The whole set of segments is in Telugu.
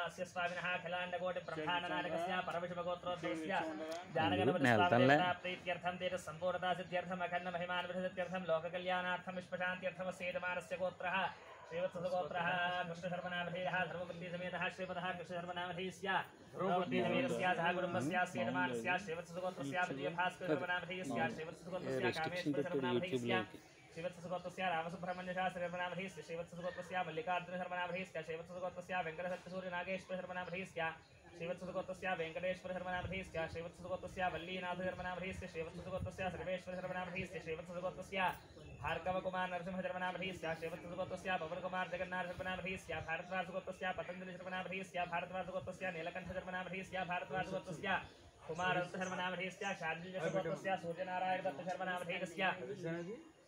अस्य स्वामिनः अखिलाण्डकोटि ब्रह्माण्डनायकस्य परमशिवगोत्रोद्भवस्य जानगणपति स्वामिदेवता प्रीत्यर्थं तेज सम्पूर्णता सिद्ध्यर्थम् अखण्ड महिमानवसिद्ध्यर्थं लोककल्याणार्थं विश्वशान्त्यर्थं सेतमानस्य गोत्रः श्रीवत्सगोत्रः कृष्णशर्मनामधेयः धर्मवल्लीसमेतः श्रीपदः कृष्णशर्मनामधेयस्य द्रौपदीसमेतस्य सह कुटुम्बस्य सेतमानस्य श्रीवत्सगोत्रस्य विजयभास्करशर्मनामधेयस्य श्रीवत्सगोत्रस्य कामेश्वरशर्मनामधेयस्य श्रीवत्सगोत्रस्य रामसुब्रह्मण्यशास्त्रीशर्मनामधेयस्य श्रीवत्सगोत्रस्य मल्लिकार्जुनशर्मनामधेयस्य श्रीवत्सगोत्रस्य वेङ्कटसत्यसूर्यनागेश्वरशर्मनामधेयस्य श्रीवत्सगोत्रस्य वेङ्कटेश्वरशर्मनामधेयस्य श्रीवत्सगोत्रस्य वल्लीनाथशर्मनामधेयस्य श्रीवत्सगोत्रस्य सर्वेश्वरशर्मनामधेयस्य श्रीवत्सगोत्रस्य भार्गवकुमार नरसिंहशर्मनामधेयस्य श्रीवत्सगोत्रस्य पवनकुमार जगन्नाथशर्मनामधेयस्य भारद्वाजगोत्रस्य पतञ्जलिशर्मनामधेयस्य भारद्वाजगोत्रस्य नीलकण्ठशर्मनामधेयस्य भारद्वाजगोत्रस्य कुमारदत्तशर्मनामधेयस्य शार्दूलशर्मनामधेयस्य सूर्यनारायणदत्तशर्मनामधेयस्य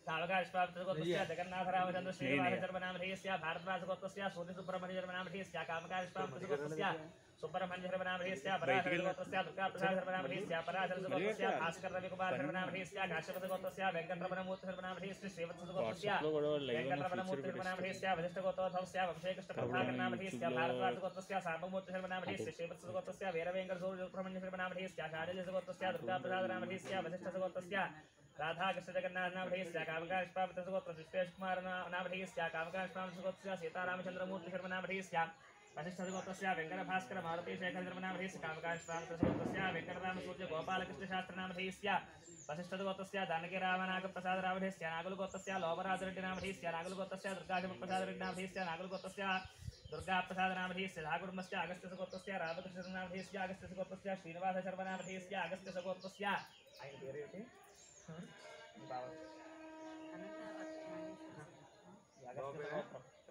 कामकारिष्पावतगोत्रस्य जगन्नाथरामचन्द्र श्रीनिवासशर्मनामधेयस्य भारद्वाजगोत्रस्य सूर्यसुब्रह्मण्यशर्मनामधेयस्य कामकारिष्पावतगोत्रस्य सुब्रह्मण्यशर्मनामधेयस्य पराशरगोत्रस्य दुर्गाप्रसादशर्मनामधेयस्य पराशरगोत्रस्य भास्कर रविकुमार शर्मनामधेयस्य काश्यपगोत्रस्य वेङ्कटरमणमूर्तिशर्मनामधेयस्य श्रीवत्सगोत्रस्य वेङ्कटरमणमूर्तिशर्मनामधेयस्य वसिष्ठगोत्रोद्भवस्य वंशेकृष्णप्रभाकरनामधेयस्य भारद्वाजगोत्रस्य सार्वमूर्तिशर्मनामधेयस्य श्रीवत्सगोत्रस्य वीरवेङ्कटसूर्यसुब्रह्मण्यशर्मनामधेयस्य शाडिलसगोत्रस्य दुर्गाप्रसादनामधेयस्य वसिष्ठसगोत्रस्य राधाकृष्णजगन्नाथनामधेयस्य कामकारिष्पावतगोत्र विश्वेशकुमारनामधेयस्य कामकारिष्पावतगोत्रस्य सीतारामचन्द्रमूर्तिशर्मनामधेयस्य वसिष्ठसगोत्रस्य वेङ्कटभास्कर मारुतीशेखरशर्मनामधेयस्य कामकारिष्पावतगोत्रस्य वेङ्कटरामसूर्य गोपालकृष्णशास्त्रनामधेयस्य वसिष्ठसगोत्रस्य जानकीरामनागप्रसादनामधेयस्य नागुलगोत्रस्य लोभराजरेड्डिनामधेयस्य नागुलगोत्रस्य दुर्गाजमप्रसादरेड्डिनामधेयस्य नागुलगोत्रस्य दुर्गाप्रसादनामधेयस्य धाकुटुम्बस्य अगस्त्यसगोत्रस्य रामकृष्णनामधेयस्य अगस्त्यसगोत्रस्य श्रीनिवासशर्मनामधेयस्य अगस्त्यसगोत्रस्य ఆయన పేరు ఏంటి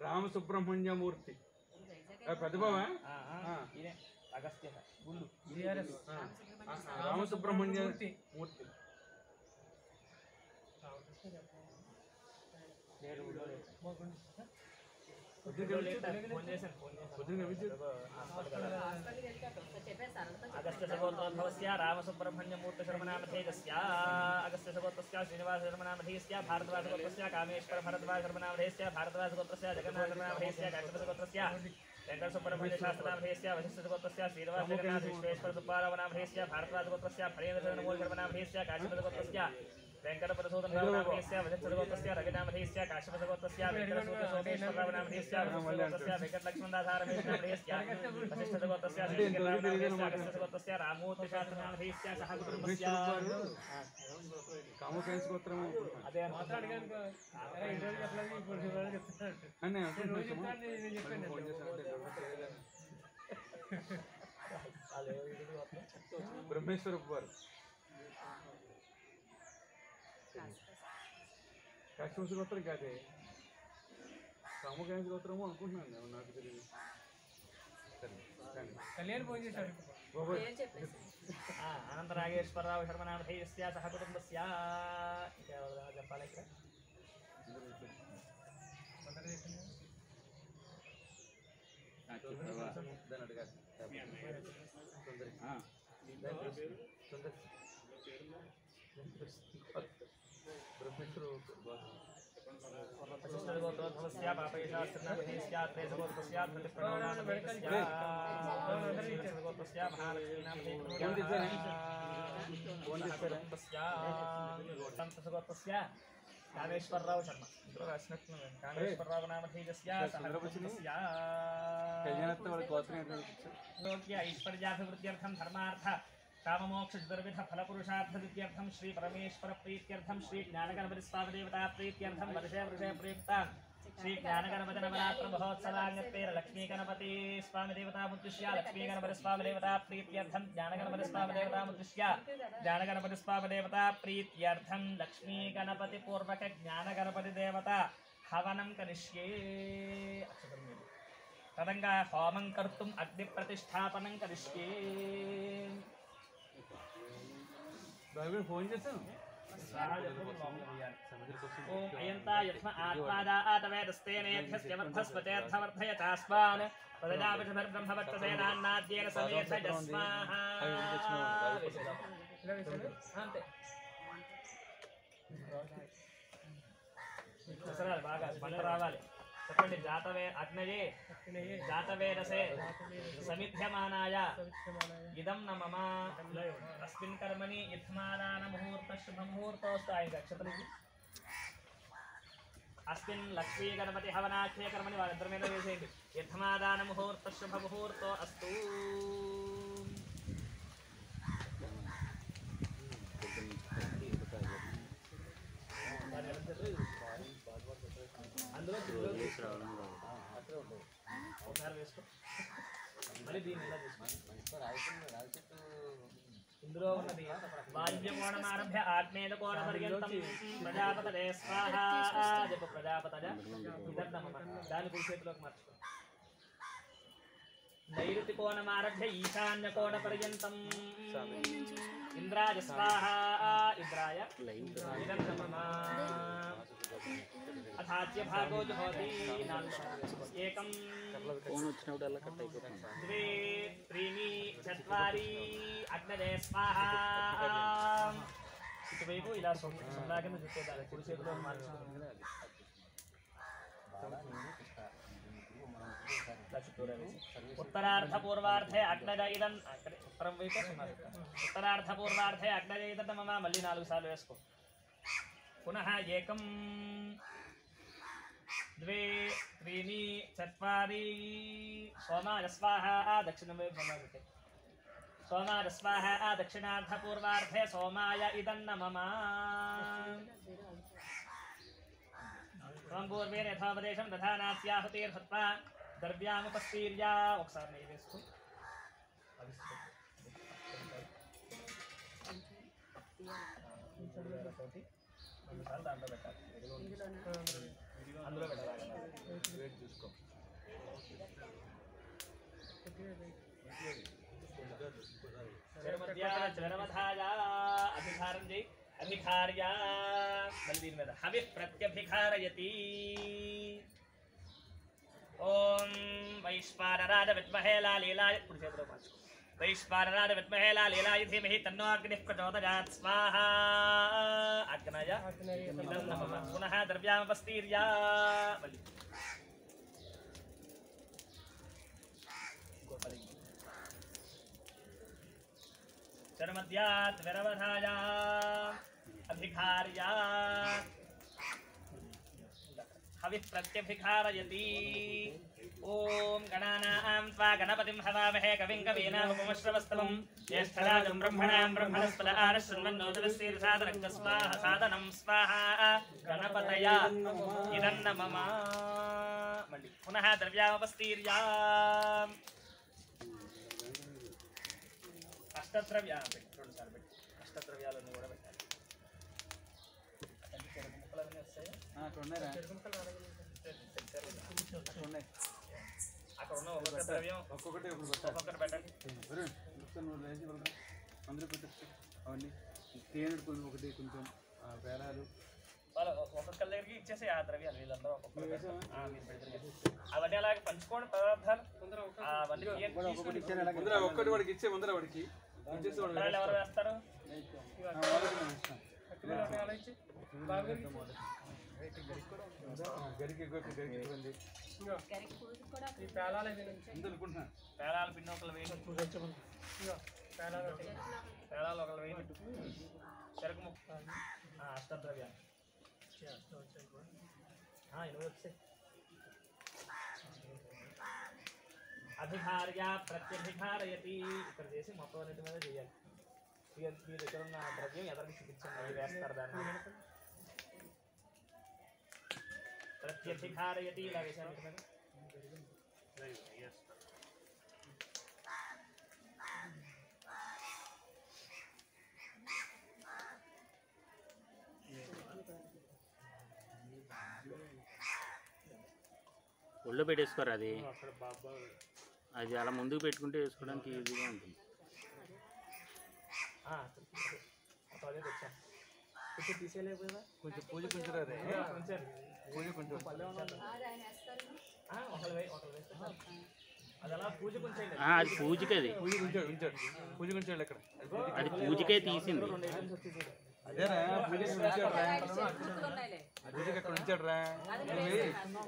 రామ సుబ్రహ్మణ్యమూర్తి పెద్దబావా అగస్త్య గుళ్ళు రామ సుబ్రహ్మణ్యమూర్తి अगस्त्यसगोत्रोद्भवस्य रामसुब्रह्मण्यमूर्तिशर्मनामधेयस्य अगस्त्यसगोत्रस्य श्रीनिवासशर्मनामधेयस्य भारद्वाजगोत्रस्य कामेश्वरभरद्वाजशर्मनामधेयस्य भारद्वाजगोत्रस्य जगन्नाथशर्मनामधेयस्य काश्यपसगोत्रस्य वेङ्कटसुब्रह्मण्यशास्त्रनामधेयस्य वसिष्ठसगोत्रस्य श्रीनिवासजगन्नाथ विश्वेश्वरसुब्बारावनामधेयस्य भारद्वाजगोत्रस्य फलेन्द्रचन्द्रमूलशर्मनामधेयस्य काश्यपसगोत्रस्य वेङ्कटपरसूदनरावनामधेयस्य वसिष्ठसगोत्रस्य रविनामधेयस्य काश्यपसगोत्रस्य वेङ्कटसूर्यसोमेश्वररावनामधेयस्य वसिष्ठसगोत्रस्य वेङ्कटलक्ष्मणदासारमेशनामधेयस्य वसिष्ठसगोत्रस्य श्रीगिरिरामनामधेयस्य अगस्त्यसगोत्रस्य रामूर्तिशास्त्रनामधेयस्य सह कुटुम्बस्य కామకేశగోత్రం అదే మాట్లాడగాను బ్రహ్మేశ్వర వారు కాశ్యపసగోత్రం కాదే కామకేశగోత్రము అనుకుంటున్నాను నాకు తెలియదు కళ్యాణ్ ఫోన్ చేశాడు అనంతరాగేశ్వరరావు శర్మనామధేయस्य సహ కుటుంబస్య చెప్పాలి ఇక్కడ वसिष्ठगोत्रोद्भवस्य पापैशास्त्रनामधेयस्य त्रेसगोत्रस्य प्रतिप्रणवनामधेयस्य गोत्रस्य महालक्ष्मीनामधेयस्य कामेश्वरराव शर्मा कामेश्वरराव नामधेयस्य ऐश्वर्याभिवृद्ध्यर्थं धर्मार्थ काममोक्ष चतुर्विध फलपुरुषार्थसिद्ध्यर्थं श्री परमेश्वर प्रीत्यर्थं श्री ज्ञानगणपति स्वामिदेवता प्रीत्यर्थं वर्षे वर्षे प्रयुक्ता श्री ज्ञानगणपति नवरात्र महोत्सवाङ्गत्वेन लक्ष्मी गणपति स्वामिदेवता मुद्दिश्य लक्ष्मी गणपति स्वामिदेवता प्रीत्यर्थं ज्ञानगणपति स्वामिदेवता मुद्दिश्य ज्ञानगणपति स्वामिदेवता प्रीत्यर्थं लक्ष्मी गणपति पूर्वक ज्ञानगणपति देवता हवनं करिष्ये तदंगा होमं कर्तुम् अग्निप्रतिष्ठापनं करिष्ये ఫోన్ చేశాను ओम अयंता यस्म आत्मादातवेदस्तेनेभ्यस्यमर्थस्वतेऽर्थवर्धयतास्मान् पदजापिषभिर्ब्रह्मवत्तसेनान्नाद्येन समेत यस्माः అంతే బాగా పంట రావాలి చెప్పండి జాతవే అగ్నయే జాతవేదసే సమిధ్యమానాయ ఇదం న మమ అస్మిన్ కర్మణి యథమాదాన ముహూర్త శుభ ముహూర్తోస్తు ఆయన నక్షత్రం అస్మిన్ లక్ష్మీ గణపతి హవనాఖ్య కర్మని వాళ్ళిద్దరి మీద వేసేయండి యథమాదాన ముహూర్త శుభ ముహూర్తో అస్తు అందులో ఒకసారి వేసుకో మళ్ళీ దీన్ని ఇలా తీసుకో ఇందులో ఉన్నది వాద్యకోణమారభ్య ఆగ్నేయ కోణ పర్యంతం ప్రజాపతదే స్వాహా జప ప్రజాపతజ ఇదర్థమమ దాని కుడి చేతిలోకి మార్చుకో నైరుతి కోణమారభ్య ఈశాన్య కోణ పర్యంతం ఇంద్రాయ స్వాహా ఇంద్రాయ ఇదర్థమమ అథాచ్య భాగో జుహోతి ఏకం ద్వే త్రీణి చత్వారి అగ్నదే స్వాహా ఇటువైపు ఇలా సున్నా కింద చుట్టేదాన్ని కుడి చేతిలో మార్చుకుంటుంది उत्तरार्ध पूर्वार्धे अग्नज इदं उत्तरं వైపు उत्तरार्ध पूर्वार्धे अग्नज इदं मम మళ్ళీ 4 సార్లు వేసుకో पुनः एकं द्वे त्रीणि चत्वारि सोमाय स्वाहा दक्षिणं వైపు సమాధితే सोमाय स्वाहा दक्षिणार्ध पूर्वार्धे सोमाय इदं मम पूर्वेण यथोपदेशं दधानास्याहुतिर्हत्वा द्रव्यामुपस्तीर्या ఒకసారి నెయ్యి వేసుకో దాంట్లో పెట్టాలి అందులో పెట్టాలి చూసుకో చరమధాయ అభిధారం చేయి అభిధార్య మళ్ళీ దీని మీద హవి ప్రత్యభిధారయతి ओम वैश्वानराज विद्महे लालीलाय पुरुषेन्द्र माचको वैश्वानराज विद्महे लालीलाय धीमहि तन्नो अग्निः प्रचोदयात् स्वाहा अग्नय इदं नमः पुनः द्रव्यामुपस्तीर्या मल्लि चरमद्यात् विरवधाय अधिकार्या हविः प्रत्यभिकारयति ओम गणानां त्वा गणपतिं हवामहे कविं कवीनामुपमश्रवस्तवं ज्येष्ठराजं ब्रह्मणां ब्रह्मणस्पद आरश्शृण्वन्नोदरस्तीर्षादरक्तः स्वाहा साधनं स्वाहा गणपतय इदं मम मल्लि पुनः द्रव्यामुपस्तीर्या अष्टद्रव्या अष्टद्रव्यालన్నీ కూడా పెట్టాలి అక్కడ ఉన్న ఒక్కొక్క ద్రవ్యం ఒక్కొక్కటి ఒక్కొక్కటి పెట్టండి అందరూ పెట్టచ్చు అవన్నీ తేనెడు ఒకటి కొంచెం పేరాలు వాళ్ళు ఒక్కొక్కరి దగ్గరికి ఇచ్చేసి ఆ ద్రవ్యాలు వీళ్ళందరూ అవన్నీ అలాగే పంచుకోండి పదార్థాలు ఒక్కటి వాడికి ఇచ్చే ముందర వాడికి ఎవరు వేస్తారు పేలాలు పిన్న ఒకళ్ళు వేయండి పేలాలు ఒకళ్ళు వేయండి చెరుకు ముక్క అష్టద్రవ్యాలు వచ్చాయి అధికార్య ప్రత్యధికారయతి ఇక్కడ చేసి మొత్తం అన్నిటి మీద చేయాలి మీ దగ్గర ఉన్న ద్రవ్యం ఎవరికి చూపించండి వేస్తారు దాన్ని ప్రత్యధికారయతి ఇలా వేసాను ఒళ్ళో పెట్టేసుకోరు అది అది అలా ముందుకు పెట్టుకుంటే వేసుకోవడానికి ఈజీగా ఉంటుంది తీసేయలేకపోయినా కొంచెం పూజ కొంచెం పూజ కొంచెం అది అలా పూజ కొంచెం అది పూజకి అది పూజ కొంచెం అక్కడ అది పూజకే తీసింది అదేరా పూజకి అక్కడ ఉంచాడురా.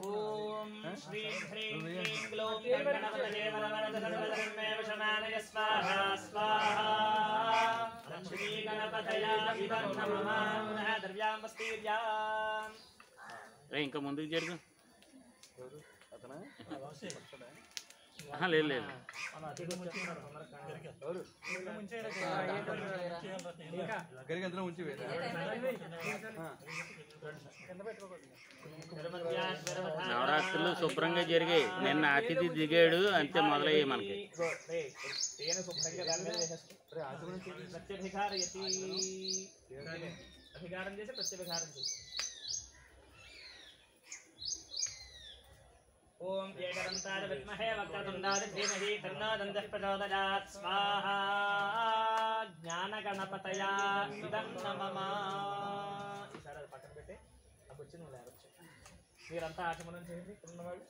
ఓం శ్రీ హ్రీం క్లీం గ్లౌం గణపతయే వరవరద సర్వధర్మే వశమానయ స్వాహా స్వాహా. శ్రీ గణపతయ ఇదం నమః పునః ద్రవ్యాం వస్తీర్యాం. ఇంకా ముందుకు జరుగు. అతనా లేదు లేదు గరికి అందులో ఉంచి నవరాత్రులు శుభ్రంగా జరిగాయి. నిన్న అతిథి దిగాడు అంతే మొదలయ్యాయి మనకి. అధికారం చేసి ప్రత్యభికారం చేసి ఓం ఏకదంతాయ విద్మహే వక్రతుండాయ ధీమహి తన్నో దంతః ప్రచోదయాత్ స్వాహా. జ్ఞానగణపతయ ఇదం నమః. ఈసారి అది పక్కన పెట్టి అప్పుడు వచ్చి నువ్వు లేవచ్చు. మీరంతా ఆచమనం చేయండి ఉన్నవాళ్ళు.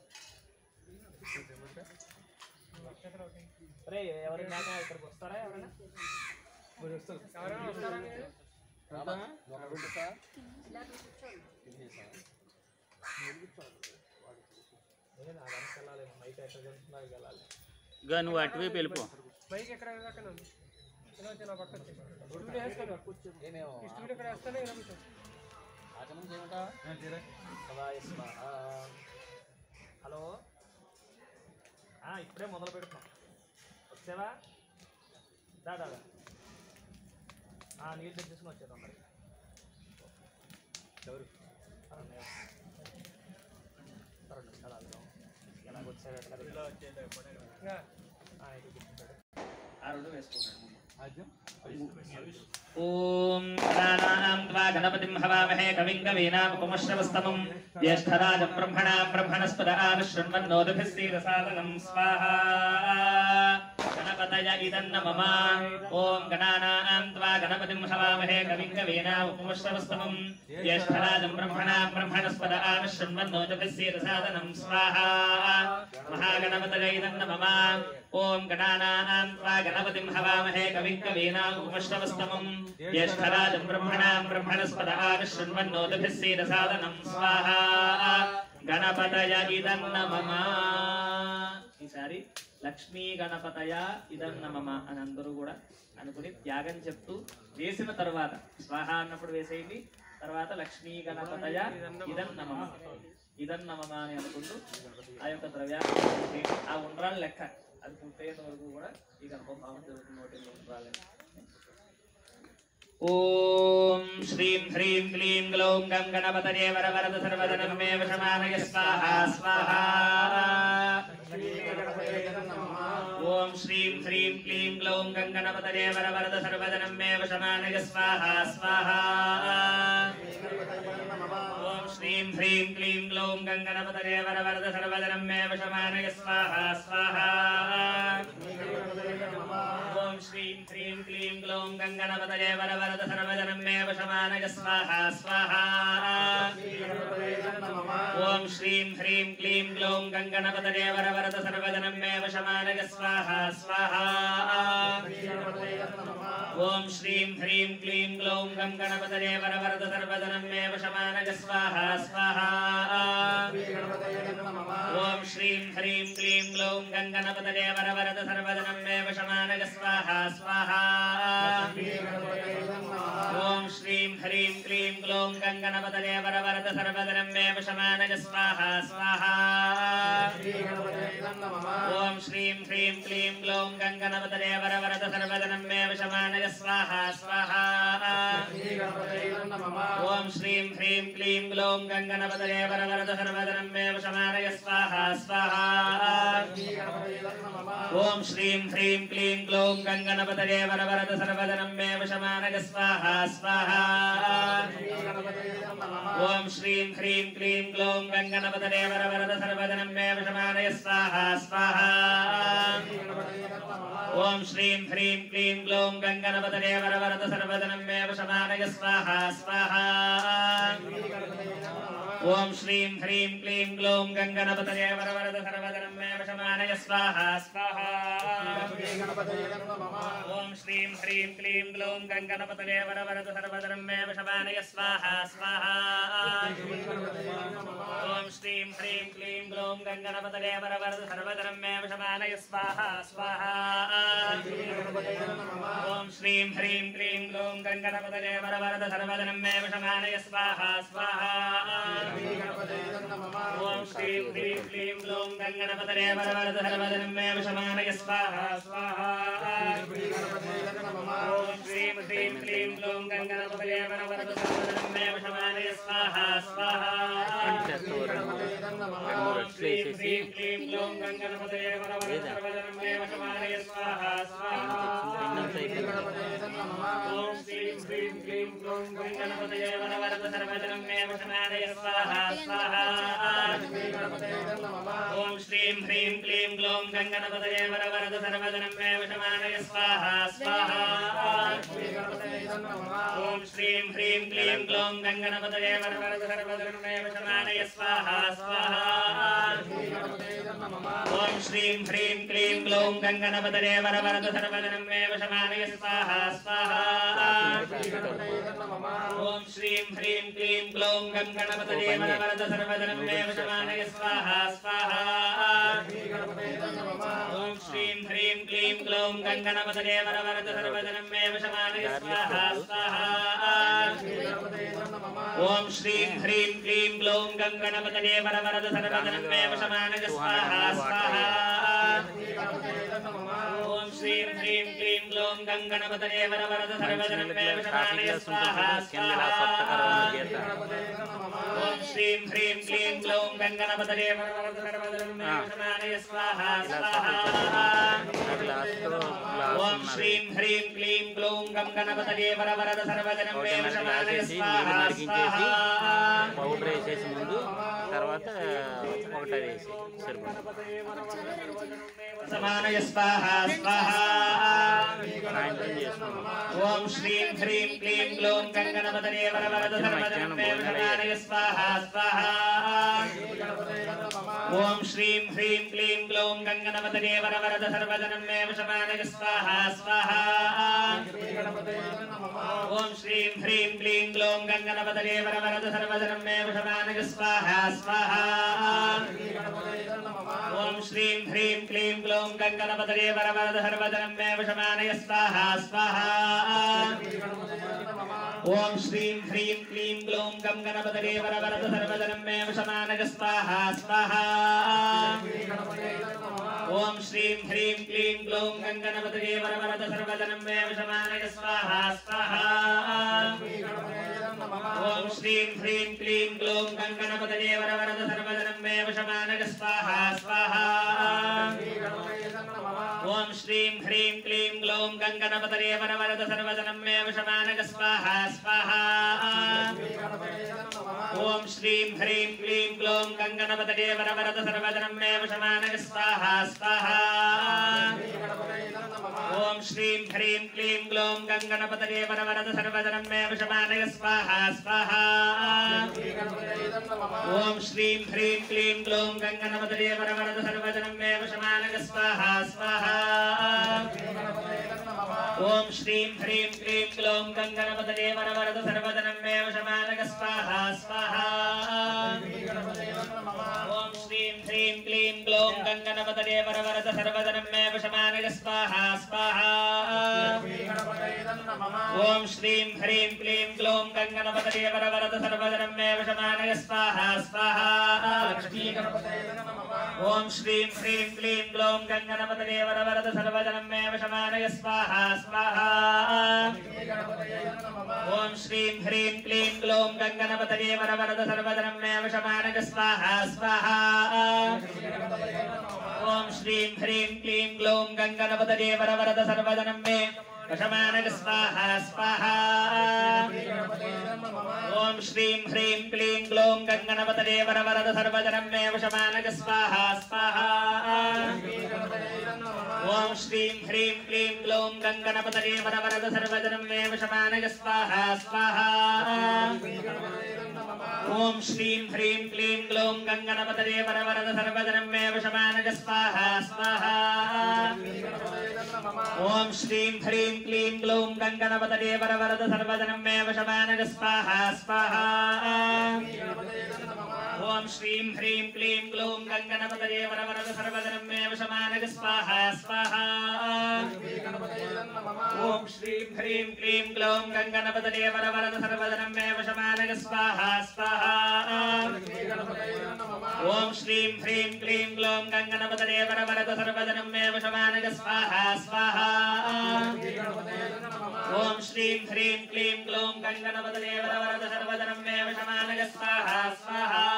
రే ఎవరైనా ఇక్కడికి వస్తారా? ఎవరైనా ఇక నువ్వు అటువైపు వెళ్ళిపో. హలో, ఇప్పుడే మొదలు పెడుతున్నాం. వచ్చావా? దాదా నీళ్ళు తెచ్చేసుకుని వచ్చేద్దాం. మరి ఎవరు ఎలాగొచ్చాడు ఓం ప్రాణానాం త్వా గణపతిం హవామహే కవిం కవీనాముపమశ్రవస్తమం జ్యేష్ఠరాజం బ్రహ్మణాం బ్రహ్మణస్పద ఆనుశృణ్వన్నోదభిः సీదసాదనం స్వాహా. గణపతయ ఇదం నమః. ఓం గణానాం త్వా గణపతిం హవామహే కవిం కవీనాముపమశ్రవస్తమం జ్యేష్ఠరాజం బ్రహ్మణాం బ్రహ్మణస్పద ఆనుశృణ్వన్నోదభిः సీదసాదనం స్వాహా. మహాగణపతయ ఇదం నమః. ఓం గణానాం త్వా గణపతిం హవామహే కవిం కవీనాముపమశ్రవస్తమం జ్యేష్ఠరాజం బ్రహ్మణాం బ్రహ్మణస్పద ఆనుశృణ్వన్నోదభిः సీదసాదనం స్వాహా. గణపతయ ఇదం నమః. ఈసారి లక్ష్మీ గణపతయ ఇదం నమః అని అందరూ కూడా అనుకుని త్యాగం చెప్తూ వేసిన తర్వాత స్వాహ అన్నప్పుడు వేసేయండి. తర్వాత లక్ష్మీ గణపతయ ఇదం నమః ఇదం నమః అని అనుకుంటూ ఆ యొక్క ద్రవ్యాన్ని ఆ ఉండ్రాలు లెక్క అది పూర్తయ్యేంత వరకు కూడా ఈ గణపం భావం జరుగుతుంది. ఓం శ్రీం హ్రీం క్లీం గ్లౌం గం గణపతయే వరవరద సర్వధనం మే వశమానయ స్వాహా స్వాహా. ఓం శ్రీం హ్రీం క్లీం గ్లౌం గం గణపతయే వరవరద సర్వధనం మే వశమానయ స్వాహా స్వాహా. ఓం శ్రీం హ్రీం క్లీం గ్లౌం గం గణపతయే వరవరద సర్వధనం మే వశమానయ స్వాహా స్వాహా. ఓం శ్రీం హ్రీం క్లీం గ్లౌం గం గణపతయే వరవరద సర్వధనం మే వశమానయ స్వాహా స్వాహా. ఓం శ్రీం హ్రీం క్లీం గ్లౌం గం గణపతయే వరవరద సర్వధనం మే వశమానయ స్వాహా స్వాహా. ఓం శ్రీం హ్రీం క్లీం గ్లౌం గం గణపతయే వరవరద సర్వధనం మే వశమానయ స్వాహా స్వాహా. ఓం శ్రీం హ్రీం క్లీం గ్లౌం గం గణపతయే వరవరద సర్వధనం మే వశమానయ స్వాహా స్వాహా. ఓం శ్రీం హ్రీం క్లీం గ్లౌం గం గణపతయే వరవరద సర్వధనం మే వశమానయ స్వాహా స్వాహా. ఓం శ్రీం హ్రీం క్లీం గ్లౌం గం గణపతయే వరవరద సర్వధనం మే వశమానయ స్వాహా స్వాహా. ఓం శ్రీం హ్రీం క్లీం గ్లౌం గం గణపతయే వరవరద సర్వధనం మే వశమానయ స్వాహా స్వాహా. ఓం శ్రీం హ్రీం క్లీం గ్లౌం గం గణపతయే వరవరద సర్వధనం మే వశమానయ స్వాహా స్వాహా. ఓం శ్రీం హ్రీం క్లీం గ్లౌం గం గణపతయే వరవరద సర్వధనం మే వశమానయ స్వాహా స్వాహా. ఓం శ్రీం హ్రీం క్లీం గ్లౌం గం గణపతయే వరవరద సర్వధనం మే వశమానయ స్వాహా స్వాహా. ఓం శ్రీం హ్రీం క్లీం గ్లౌం గంగణపతయే వరవరద సర్వదనం మే వశమానయ స్వాహా స్వాహా ఓం శ్రీం హ్రీం క్లీం గ్లౌం గంగణపతయే వరవరద సర్వదనం మే వశమానయ స్వాహా స్వాహా ఓం శ్రీం హ్రీం క్లీం గ్లౌం గంగణపతయే వరవరద సర్వదనం మే వశమానయ స్వాహా స్వాహా ఓం శ్రీం హ్రీం క్లీం గ్లౌం గంగణపతయే వరవరద సర్వదనం మే వశమానయ స్వాహా స్వాహా ఓం శ్రీం హ్రీం క్లీం గ్లౌం గంగణపతయే వరవరద సర్వదనం మే వశమానయ స్వాహా స్వాహా ఓం శ్రీం హ్రీం క్లీం గ్లౌం గంగణపతయే వరవరద సర్వదనం మే వశమానయ స్వాహా స్వాహా ఓం శ్రీం హ్రీం క్లీం గ్లౌం గంగణపతయే వరవరద సర్వదనం మే వశమానయ స్వాహా స్వాహా ఓం శ్రీం హ్రీం క్లీం గ్లౌం గంగణపతయే వరవరద సర్వదనం మే వశమానయ స్వాహా స్వాహా ఓం శ్రీం హ్రీం క్లీం గ్లౌం గంగణపతయే వరవరద సర్వదనం మే వశమానయ స్వాహా స్వాహా ఓం శ్రీం హ్రీం క్లీం గ్లౌం గంగణపతయే వరవరద సర్వదనం మే వశమానయ స్వాహా స్వాహా ఓం శ్రీం హ్రీం క్లీం గ్లౌం గంగణపతయే వరవరద సర్వదనం మే వశమానయ స్వాహా స్వాహా ఓం శ్రీం హ్రీం క్లీం గ్లౌం గంగణపతయే వరవరద సర్వదనం మే వశమానయ స్వాహా స్వాహా ఓం శ్రీం హ్రీం క్లీం గ్లౌం గంగణపతయే వరవరద సర్వదనం మే వశమానయ స్వాహా స్వాహా ఓం శ్రీం హ్రీం క్లీం గ్లౌం గంగణపతయే వరవరద సర్వదనం మే వశమానయ స్వాహా స్వాహా ఓం శ్రీం హ్రీం క్లీం గ్లౌం గంగణపతయే వరవరద సర్వదనం మే వశమానయ స్వాహా స్వాహా ఓం శ్రీం హ్రీం క్లీం గ్లౌం గంగణపతయే వరవరద సర్వదనం మే వశమానయ స్వాహా స్వాహా ఓం శ్రీం హ్రీం క్లీం గ్లౌం గంగణపతయే వరవరద సర్వదనం మే వశమానయ స్వాహా స్వాహా పౌడర్ వేసేసి ముందు తర్వాత ఒకటి వేసి సమానయ స్వాహా స్వాహా ఓం శ్రీం హ్రీం క్లీం గ్లౌం గంగణపతయే వరవరద సర్వదనం మే వశమానయ స్వాహా స్వాహా ఓం శ్రీం హ్రీం క్లీం గ్లౌం గంగణపతయే వరవరద సర్వదనం మే వశమానయ స్వాహా స్వాహా ఓం శ్రీం హ్రీం క్లీం గ్లౌం గంగణపతయే వరవరద సర్వదనం మే వశమానయ స్వాహా స్వాహా ఓం శ్రీం హ్రీం క్లీం గ్లౌం గంగణపతయే వరవరద సర్వదనం మే వశమానయ స్వాహా స్వాహా ఓం శ్రీం హ్రీం క్లీం గ్లౌం గంగణపతయే వరవరద సర్వదనం మే వశమానయ స్వాహా స్వాహా ఓం శ్రీం హ్రీం క్లీం గ్లౌం గంగణపతయే వరవరద సర్వదనం మే వశమానయ స్వాహా స్వాహా ఓం శ్రీం హ్రీం క్లీం గ్లౌం గంగణపతయే వరవరద సర్వదనం మే వశమానయ స్వాహా స్వాహా ఓం శ్రీం హ్రీం క్లీం గ్లౌం గంగణపతయే వరవరద సర్వదనం మే వశమానయ స్వాహా స్వాహా ఓం శ్రీం హ్రీం క్లీం గ్లౌం గంగణపతయే వరవరద సర్వదనం మే వశమానయ స్వాహా స్వాహా ఓం శ్రీం హ్రీం క్లీం గ్లౌం గంగణపతయే వరవరద సర్వదనం మే వశమానయ స్వాహా స్వాహా ఓం శ్రీం హ్రీం క్లీం గ్లౌం గంగణపతయే వరవరద సర్వదనం మే వశమానయ స్వాహా స్వాహా ఓం శ్రీం హ్రీం క్లీం గ్లౌం గంగణపతయే వరవరద సర్వదనం మే వశమానయ స్వాహా స్వాహా ఓం శ్రీం హ్రీం క్లీం గ్లౌం గంగణపతయే వరవరద సర్వదనం మే వశమానయ స్వాహా స్వాహా ఓం శ్రీం హ్రీం క్లీం గ్లౌం గంగణపతయే వరవరద సర్వదనం మే వశమానయ స్వాహా స్వాహా ఓం శ్రీం హ్రీం క్లీం గ్లౌం గంగణపతయే వరవరద సర్వదనం మే వశమానయ స్వాహా స్వాహా ఓం శ్రీం హ్రీం క్లీం గ్లౌం గంగణపతయే వరవరద సర్వదనం మే వశమానయ స్వాహా స్వాహా ఓం శ్రీం హ్రీం క్లీం గ్లౌం గంగణపతయే వరవరద సర్వదనం మే వశమానయ స్వాహా స్వాహా ఓం శ్రీం హ్రీం క్లీం గ్లౌం గంగణపతయే వరవరద సర్వదనం మే వశమానయ స్వాహా స్వాహా ఓం శ్రీం హ్రీం క్లీం గ్లౌం గంగణపతయే వరవరద సర్వదనం మే వశమానయ స్వాహా స్వాహా ఓం శ్రీం హ్రీం క్లీం గ్లౌం గంగణపతయే వరవరద సర్వజనం మే వశమానజ స్వాహా స్వాహా ఓం శ్రీం హ్రీం క్లీం గ్లౌం గంగణపతయే వరవరద సర్వజనం మే వశమానజ స్వాహా స్వాహా ఓం శ్రీం హ్రీం క్లీం గ్లౌం గంగణపతయే వరవరద సర్వజనం మే వశమానజ స్వాహా స్వాహా ఓం శ్రీం హ్రీం క్లీం గ్లౌం గంగణపతయే వరవరద సర్వజనం మే వశమానజ స్వాహా స్వాహా ఓం శ్రీం హ్రీం క్లీం గ్లౌం గంగణపతయే వరవరద సర్వజనం మే వశమానజ స్వాహా స్వాహా ఓం శ్రీం హ్రీం క్లీం గ్లౌం గంగణపతయే వరవరద సర్వజనం మే వశమానజ స్వాహా స్వాహా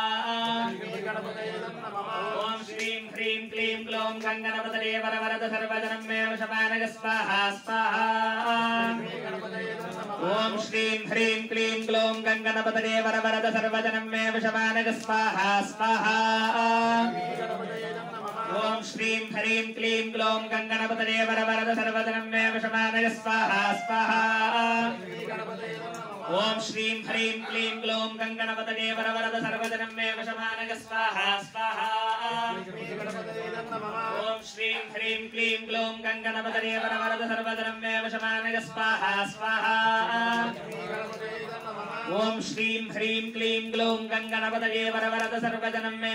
ఓం శ్రీం హ్రీం క్లీం గ్లౌం గంగణపతయే వరవరద సర్వజనం మే వశమానజ స్వాహా స్వాహా ఓం శ్రీం హ్రీం క్లీం గ్లౌం గంగణపతయే వరవరద సర్వజనం మే వశమానజ స్వాహా స్వాహా ఓం శ్రీం హ్రీం క్లీం గ్లౌం గంగణపతయే వరవరద సర్వజనం మే వశమానజ స్వాహా స్వాహా ఓం శ్రీం హ్రీం క్లీం గ్లౌం గంగణపతయే వరవరద సర్వజనం మే వశమానజ స్వాహా స్వాహా ఓం శ్రీం హ్రీం క్లీం గ్లౌం గంగణపతయే వరవరద సర్వజనం మే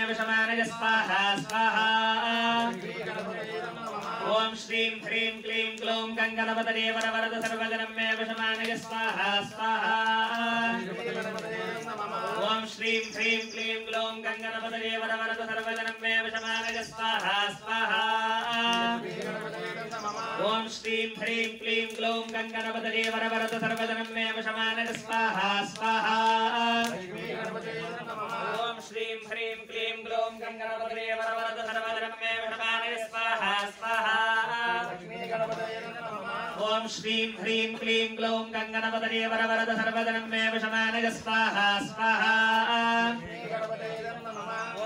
వశమానజ స్వాహా స్వాహా ఓం శ్రీం హ్రీం క్లీం గ్లౌం గంగణపతయే వరవరద సర్వజనం మే వశమానజ స్వాహా స్వాహా ఓం శ్రీం హ్రీం క్లీం గ్లౌం గంగణపతయే వరవరద సర్వజనం మే వశమానజ స్వాహా స్వాహా ఓం శ్రీం హ్రీం క్లీం గ్లౌం గంగణపతయే వరవరద సర్వజనం మే వశమానజ స్వాహా స్వాహా ఓం శ్రీం హ్రీం క్లీం గ్లౌం గంగణపతయే వరవరద సర్వజనం మే వశమానజ స్వాహా స్వాహా ఓం శ్రీం హ్రీం క్లీం గ్లౌం గంగణపతయే వరవరద సర్వజనం మే వశమానజ స్వాహా స్వాహా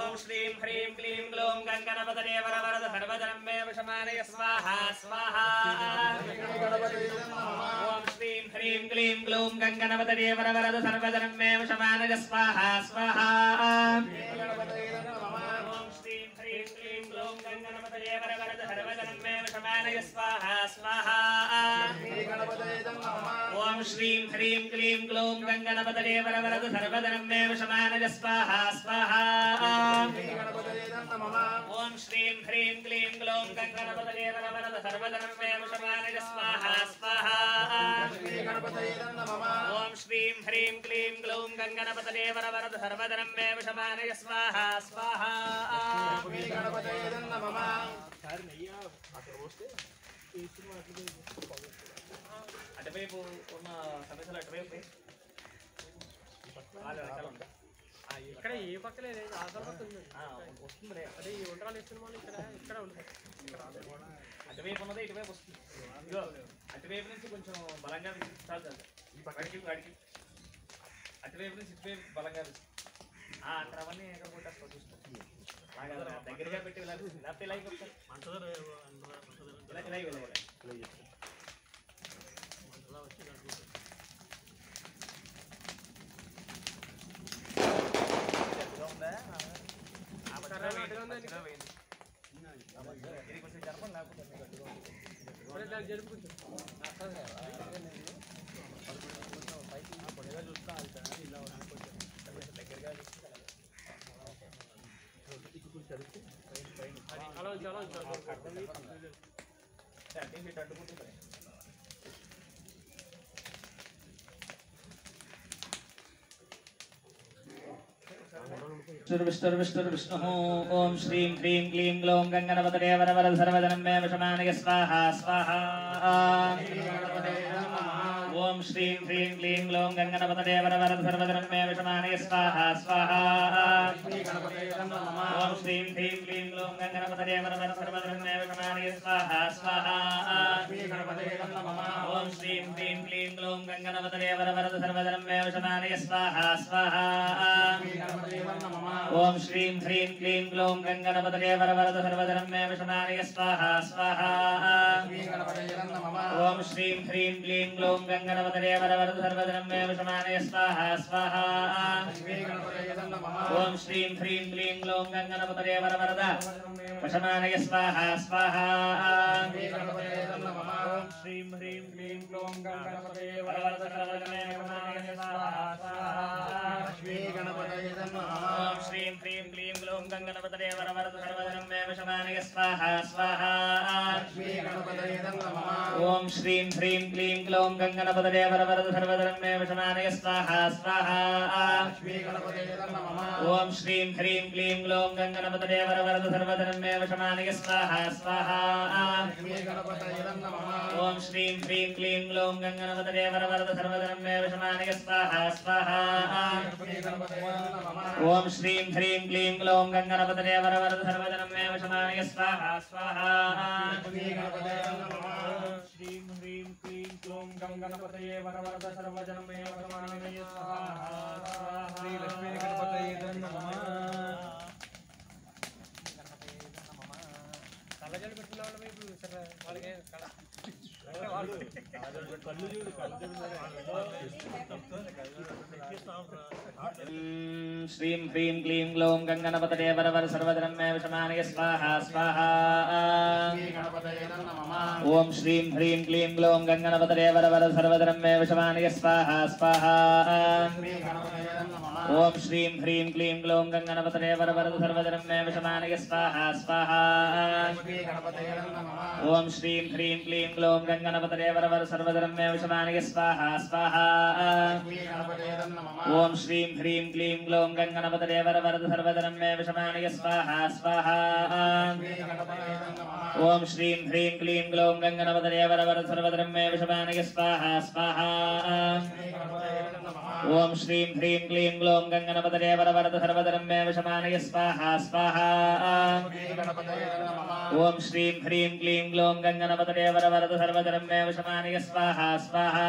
ఓం శ్రీం హ్రీం క్లీం గ్లౌం గంగణపతయే వరవరద సర్వజనం మే వశమానజ స్వాహా స్వాహా ఓం శ్రీం హ్రీం క్లీం గ్లౌం గంగణపతయే వరవరద సర్వజనం మే వశమానజ స్వాహా స్వాహా ఓం శ్రీం హ్రీం క్లీం గ్లౌం గంగణపతయే వరవరద సర్వజనం మే వశమానజ స్వాహా స్వాహా ఓం శ్రీం హ్రీం క్లీం గ్లౌం గంగణపతయే వరవరద సర్వజనం మే వశమానజ స్వాహా స్వాహా ఓం శ్రీం హ్రీం క్లీం గ్లౌం గంగణపతయే వరవరద సర్వజనం మే వశమానజ స్వాహా స్వాహా ఓం శ్రీం హ్రీం క్లీం గ్లౌం గంగణపతయే వరవరద సర్వజనం మే వశమానజ స్వాహా స్వాహా ఓం శ్రీం హ్రీం క్లీం గ్లౌం గంగణపతయే వరవరద సర్వజనం మే వశమానజ స్వాహా స్వాహా అటువైపు ఉన్న సమస్యలు అటువైపు ఇక్కడ ఏ పక్కలే లేదు ఆధార్ పక్క ఉంది వస్తుంది అదే ఈ వంటకాలు ఇస్తున్న వాళ్ళు ఇక్కడ ఉంటుంది అటువైపు ఉన్నది ఇటువైపు వస్తుంది ఇదిగో అటువైపు నుంచి కొంచెం బలంగా చాలు అడిగి అటువైపు నుంచి ఇటువైపు బలంగా అక్కడ అవన్నీ ఎక్కడ కొట్టేస్తా చూస్తాం దగ్గరగా పెట్టి వెళ్ళాలి లేకపోతే ఇలా అయిపోతారు ఇలా వెళ్ళాలి ఇది కొంచెం జరపం లేకపోతే జరుపుకుంటాం అడ్డుకుంటుంది विष्णुः ओम श्रीं ह्रीं क्लीं ग्लौं गंगणपतये वरवरद सर्वजनं मे वशमानय स्वाहा स्वाहा ओम श्रीं ह्रीं क्लीं ग्लौं गंगणपतये वरवरद सर्वजनं मे वशमानय स्वाहा स्वाहा ओम श्रीं ह्रीं क्लीं ग्लौं गंगणपतये वरवरद सर्वजनं मे वशमानय स्वाहा स्वाहा ओम श्रीं ह्रीं क्लीं ग्लौं गंगणपतये वरवरद सर्वजनं मे वशमानय स्वाहा स्वाहा ओम श्रीं ह्रीं क्लीं ग्लौं गंगणपतये वरवरद सर्वजनं मे वशमानय स्वाहा स्वाहा ओम श्रीं ह्रीं क्लीं ग्लौं गंगणपतये गणपतये वरवरद सर्वजनं मे वशमानय स्वाहा स्वाहा ओम श्रीं ह्रीं क्लीं ग्लौं गणपतये वरवरद वशमानय स्वाहा स्वाहा ओम श्रीं ह्रीं क्लीं ग्लौं गणपतये वरवरद सर्वजनं मे वशमानय स्वाहा स्वाहा ओम श्रीं ह्रीं क्लीं ग्लौं गणपतये वरवरद सर्वजनं मे वशमानय स्वाहा स्वाहा ओम श्रीं ह्रीं क्लीं ग्लौं गणपतये वरवरद सर्वजनं मे वशमानय स्वाहा स्वाहा ओम श्रीं ह्रीं क्लीं ग्लौं गणपतये वरवरद सर्वजनं मे वशमानय स्वाहा स्वाहा ओम श्रीं ह्रीं क्लीं ग्लौं गणपतये वरवरद सर्वजनं मे वशमानय स्वाहा स्वाहा ओम श्रीं ह्रीं क्लीं ग्लौं गणपतये वरवरद सर्वजनं मे वशमानय स्वाहा स्वाहा श्रीं ह्रीं क्लीं ग्लौं गणपतये वरवरद सर्वजनं मे वशमानय स्वाहा श्री लक्ष्मी गणपतये नमः కళ్ళజోడు పెట్టుకున్న వాళ్ళమే ఇప్పుడు వాళ్ళకి కళ్ళు చూడు श्रीं ह्रीं क्लीं ग्लौं गणपतये वरवरद सर्वजनं मे वशमानय स्वाहा स्वाहा ओम श्रीं ह्रीं क्लीं ग्लौं गणपतये वरवरद सर्वजनं मे वशमानय स्वाहा स्वाहा ओम श्रीं ह्रीं क्लीं ग्लौं गणपतये वरवरद सर्वजनं मे वशमानय स्वाहा स्वाहा ओम श्रीं ह्रीं क्लीं ग्लौं गणपतये वरवरद सर्वजनं मे वशमानय स्वाहा स्वाहा ओम श्रीं ह्रीं क्लीं ग्लौं गणपतये वरवरद सर्वजनं मे वशमानय स्वाहा स्वाहा ओम श्रीं ह्रीं क्लीं ग्लौं गणपतये वरवरद सर्वजनं मे वशमानय स्वाहा स्वाहा ओम श्रीं ह्रीं क्लीं ग्लौं गणपतये वरवरद सर्वजनं मे वशमानय स्वाहा स्वाहा ओम श्रीं ह्रीं क्लीं ग्लौं गणपतये वरवरद सर्वजनं मे वशमानय स्वाहा स्वाहा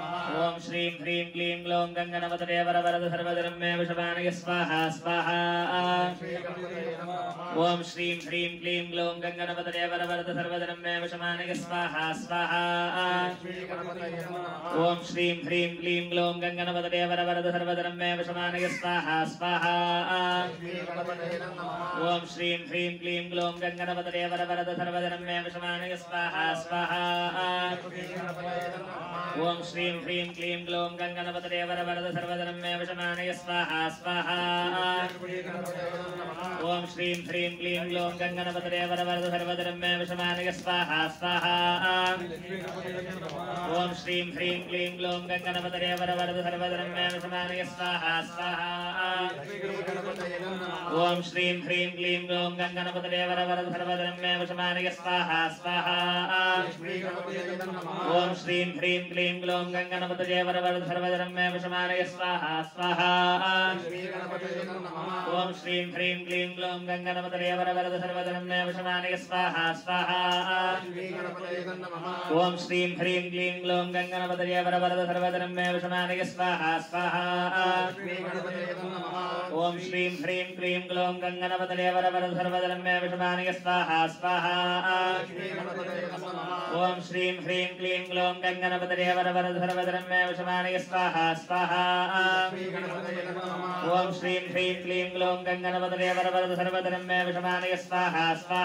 ओम श्रीं ह्रीं क्लीं ग्लौं गणपतये वरवरद सर्वजनं मे वशमानय स्वाहा स्वाहा ओम श्रीं ह्रीं क्लीं ग्लौं गणपतये वरवरद सर्वजनं मे वशमानय स्वाहा स्वाहा ओम श्रीं ह्रीं क्लीं ग्लौं गणपतये वरवरद सर्वजनं मे वशमानय स्वाहा स्वाहा ओम श्रीं ह्रीं क्लीं ग्लौं गणपतये वरवरद सर्वजनं मे वशमानय स्वाहा स्वाहा ओम श्रीं ह्रीं क्लीं ग्लौं गणपतये वरवरद सर्वजनं मे वशमानय स्वाहा स्वाहा ओम श्रीं ह्रीं क्लीं ग्लौं गणपतये वरवरद सर्वजनं मे वशमानय स्वाहा स्वाहा ओम श्रीं ह्रीं क्लीं ग्लौं गणपतये वरवरद सर्वजनं मे वशमानय स्वाहा स्वाहा ओम श्रीं ह्रीं क्लीं ग्लौं गणपतये वरवरद सर्वजनं मे वशमानय स्वाहा स्वाहा ओम श्रीं ह्रीं क्लीं ग्लौं गणपतये वरवरद सर्वजनं मे वशमानय स्वाहा स्वाहा ओम श्रीं ह्रीं क्लीं ग्लौं गणपतये वरवरद सर्वजनं मे वशमानय स्वाहा स्वाहा ओम श्रीं ह्रीं क्लीं ग्लौं गणपतये वरवरद सर्वजनं मे वशमानय स्वाहा स्वाहा ओम श्रीं ह्रीं क्लीं ग्लौं गणपतये वरवरद सर्वजनं मे वशमानय स्वाहा स्वाहा ओम श्रीं ह्रीं क्लीं ग्लौं गणपतये वरवरद सर्वजनं मे वशमानय स्वाहा स्वाहा ओम श्रीं ह्रीं क्लीं ग्लौं गणपतये वरवरद सर्वजनं मे वशमानय स्वाहा स्वाहा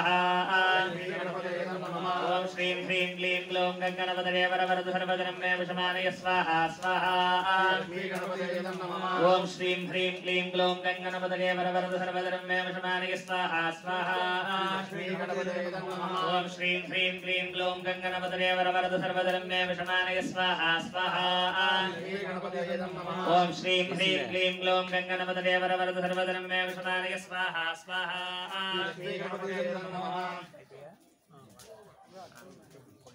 ओम श्रीं ह्रीं क्लीं ग्लौं गणपतये वरवरद सर्वजनं मे वशमानय स्वाहा स्वाहा ओम श्रीं ह्रीं क्लीं ग्लौं गणपतये वरवरद सर्वजनं मे वशमानय स्वाहा स्वाहा ओम श्रीं ह्रीं क्लीं ग्लौं गणपतये वरवरद सर्वजनं मे वशमानय स्वाहा स्वाहा ओम श्रीं ह्रीं क्लीं ग्लौं गणपतये वरवरद सर्वजनं मे वशमानय स्वाहा स्वाहा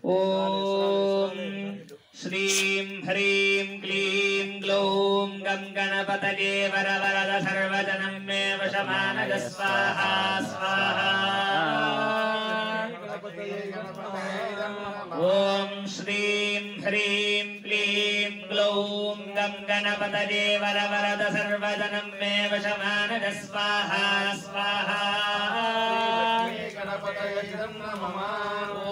ओम श्रीं ह्रीं क्लीं ग्लौं गणपतये वरवरद सर्वजनं मे वशमानय स्वाहा स्वाहा ओम श्रीं ह्रीं क्लीं ग्लौं गणपतये वरवरद सर्वजनं मे वशमानय स्वाहा स्वाहा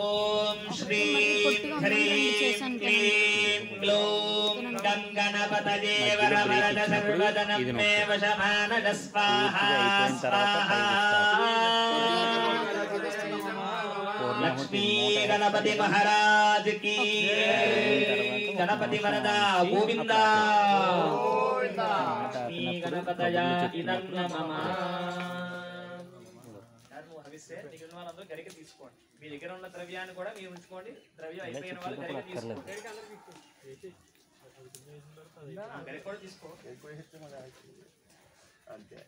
ओम श्रीं ह्रीं ప్రజాపతయే వరవరద సర్వజనమే వశమానజ స్వాహా స్వాహా లక్ష్మీ గణపతి మహారాజ్ की గణపతి వరద గోవింద లక్ష్మీ గణపతయ ఇదం నమః వాళ్ళందరూ గరిక తీసుకోండి మీ దగ్గర ఉన్న ద్రవ్యాన్ని కూడా మీరు ఉంచుకోండి ద్రవ్యం అయిపోయిన వాళ్ళు గరిక తీసుకోండి గరిక కూడా తీసుకోండి అంతే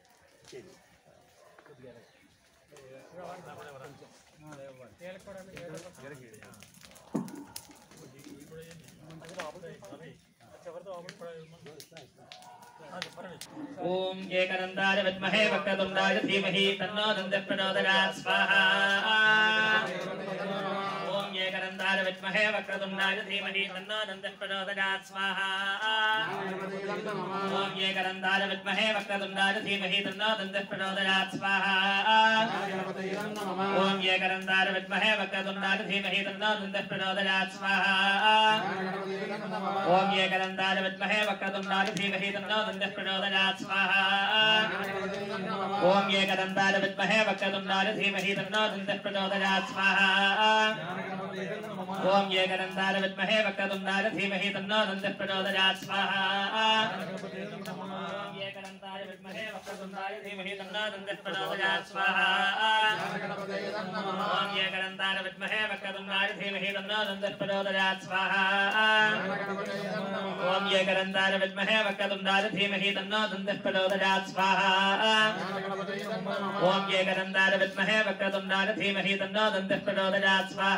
ఓం ఏకనందాయ విద్మహే వక్రతుండాయ ధీమహి తన్నో దంతః ప్రచోదయాత్ స్వాహా ఓం ఏకనందాయ విద్మహే వక్రతుండాయ ధీమహి తన్నో దంతః ప్రచోదయాత్ స్వాహా ఓం ఏకనందాయ విద్మహే వక్రతుండాయ ధీమహి తన్నో దంతః ప్రచోదయాత్ స్వాహా ఓం ఏకనందాయ విద్మహే వక్రతుండాయ ధీమహి తన్నో దంతః ప్రచోదయాత్ స్వాహా ఓం ఏకనందాయ విద్మహే వక్రతుండాయ ధీమహి తన్నో దంతః ప్రచోదయాత్ స్వాహా ఓం ఏకదంతాయ విద్మహే వక్రతుండాయ ధీమహి తన్నో దంతః ప్రచోదయాత్ స్వాహా ఓం ఏకదంతాయ విద్మహే వక్రతుండాయ ధీమహి తన్నో దంతః ప్రచోదయాత్ స్వాహా ఓం ఏకదంతాయ విద్మహే వక్రతుండాయ ధీమహి తన్నో దంతః ప్రచోదయాత్ స్వాహా ఓం ఏకదంతాయ విద్మహే వక్రతుండాయ ధీమహి తన్నో దంతః ప్రచోదయాత్ స్వాహా ఓం ఏకదంతాయ విద్మహే వక్రతుండాయ ధీమహి తన్నో దంతః ప్రచోదయాత్ స్వాహా ఓం ఏకదంతాయ విద్మహే వక్రతుండాయ ధీమహి తన్నో దంతః ప్రచోదయాత్ స్వాహా ఓం ఏకదంతాయ విద్మహే వక్రతుండాయ ధీమహి తన్నో దంతః ప్రచోదయాత్ స్వాహా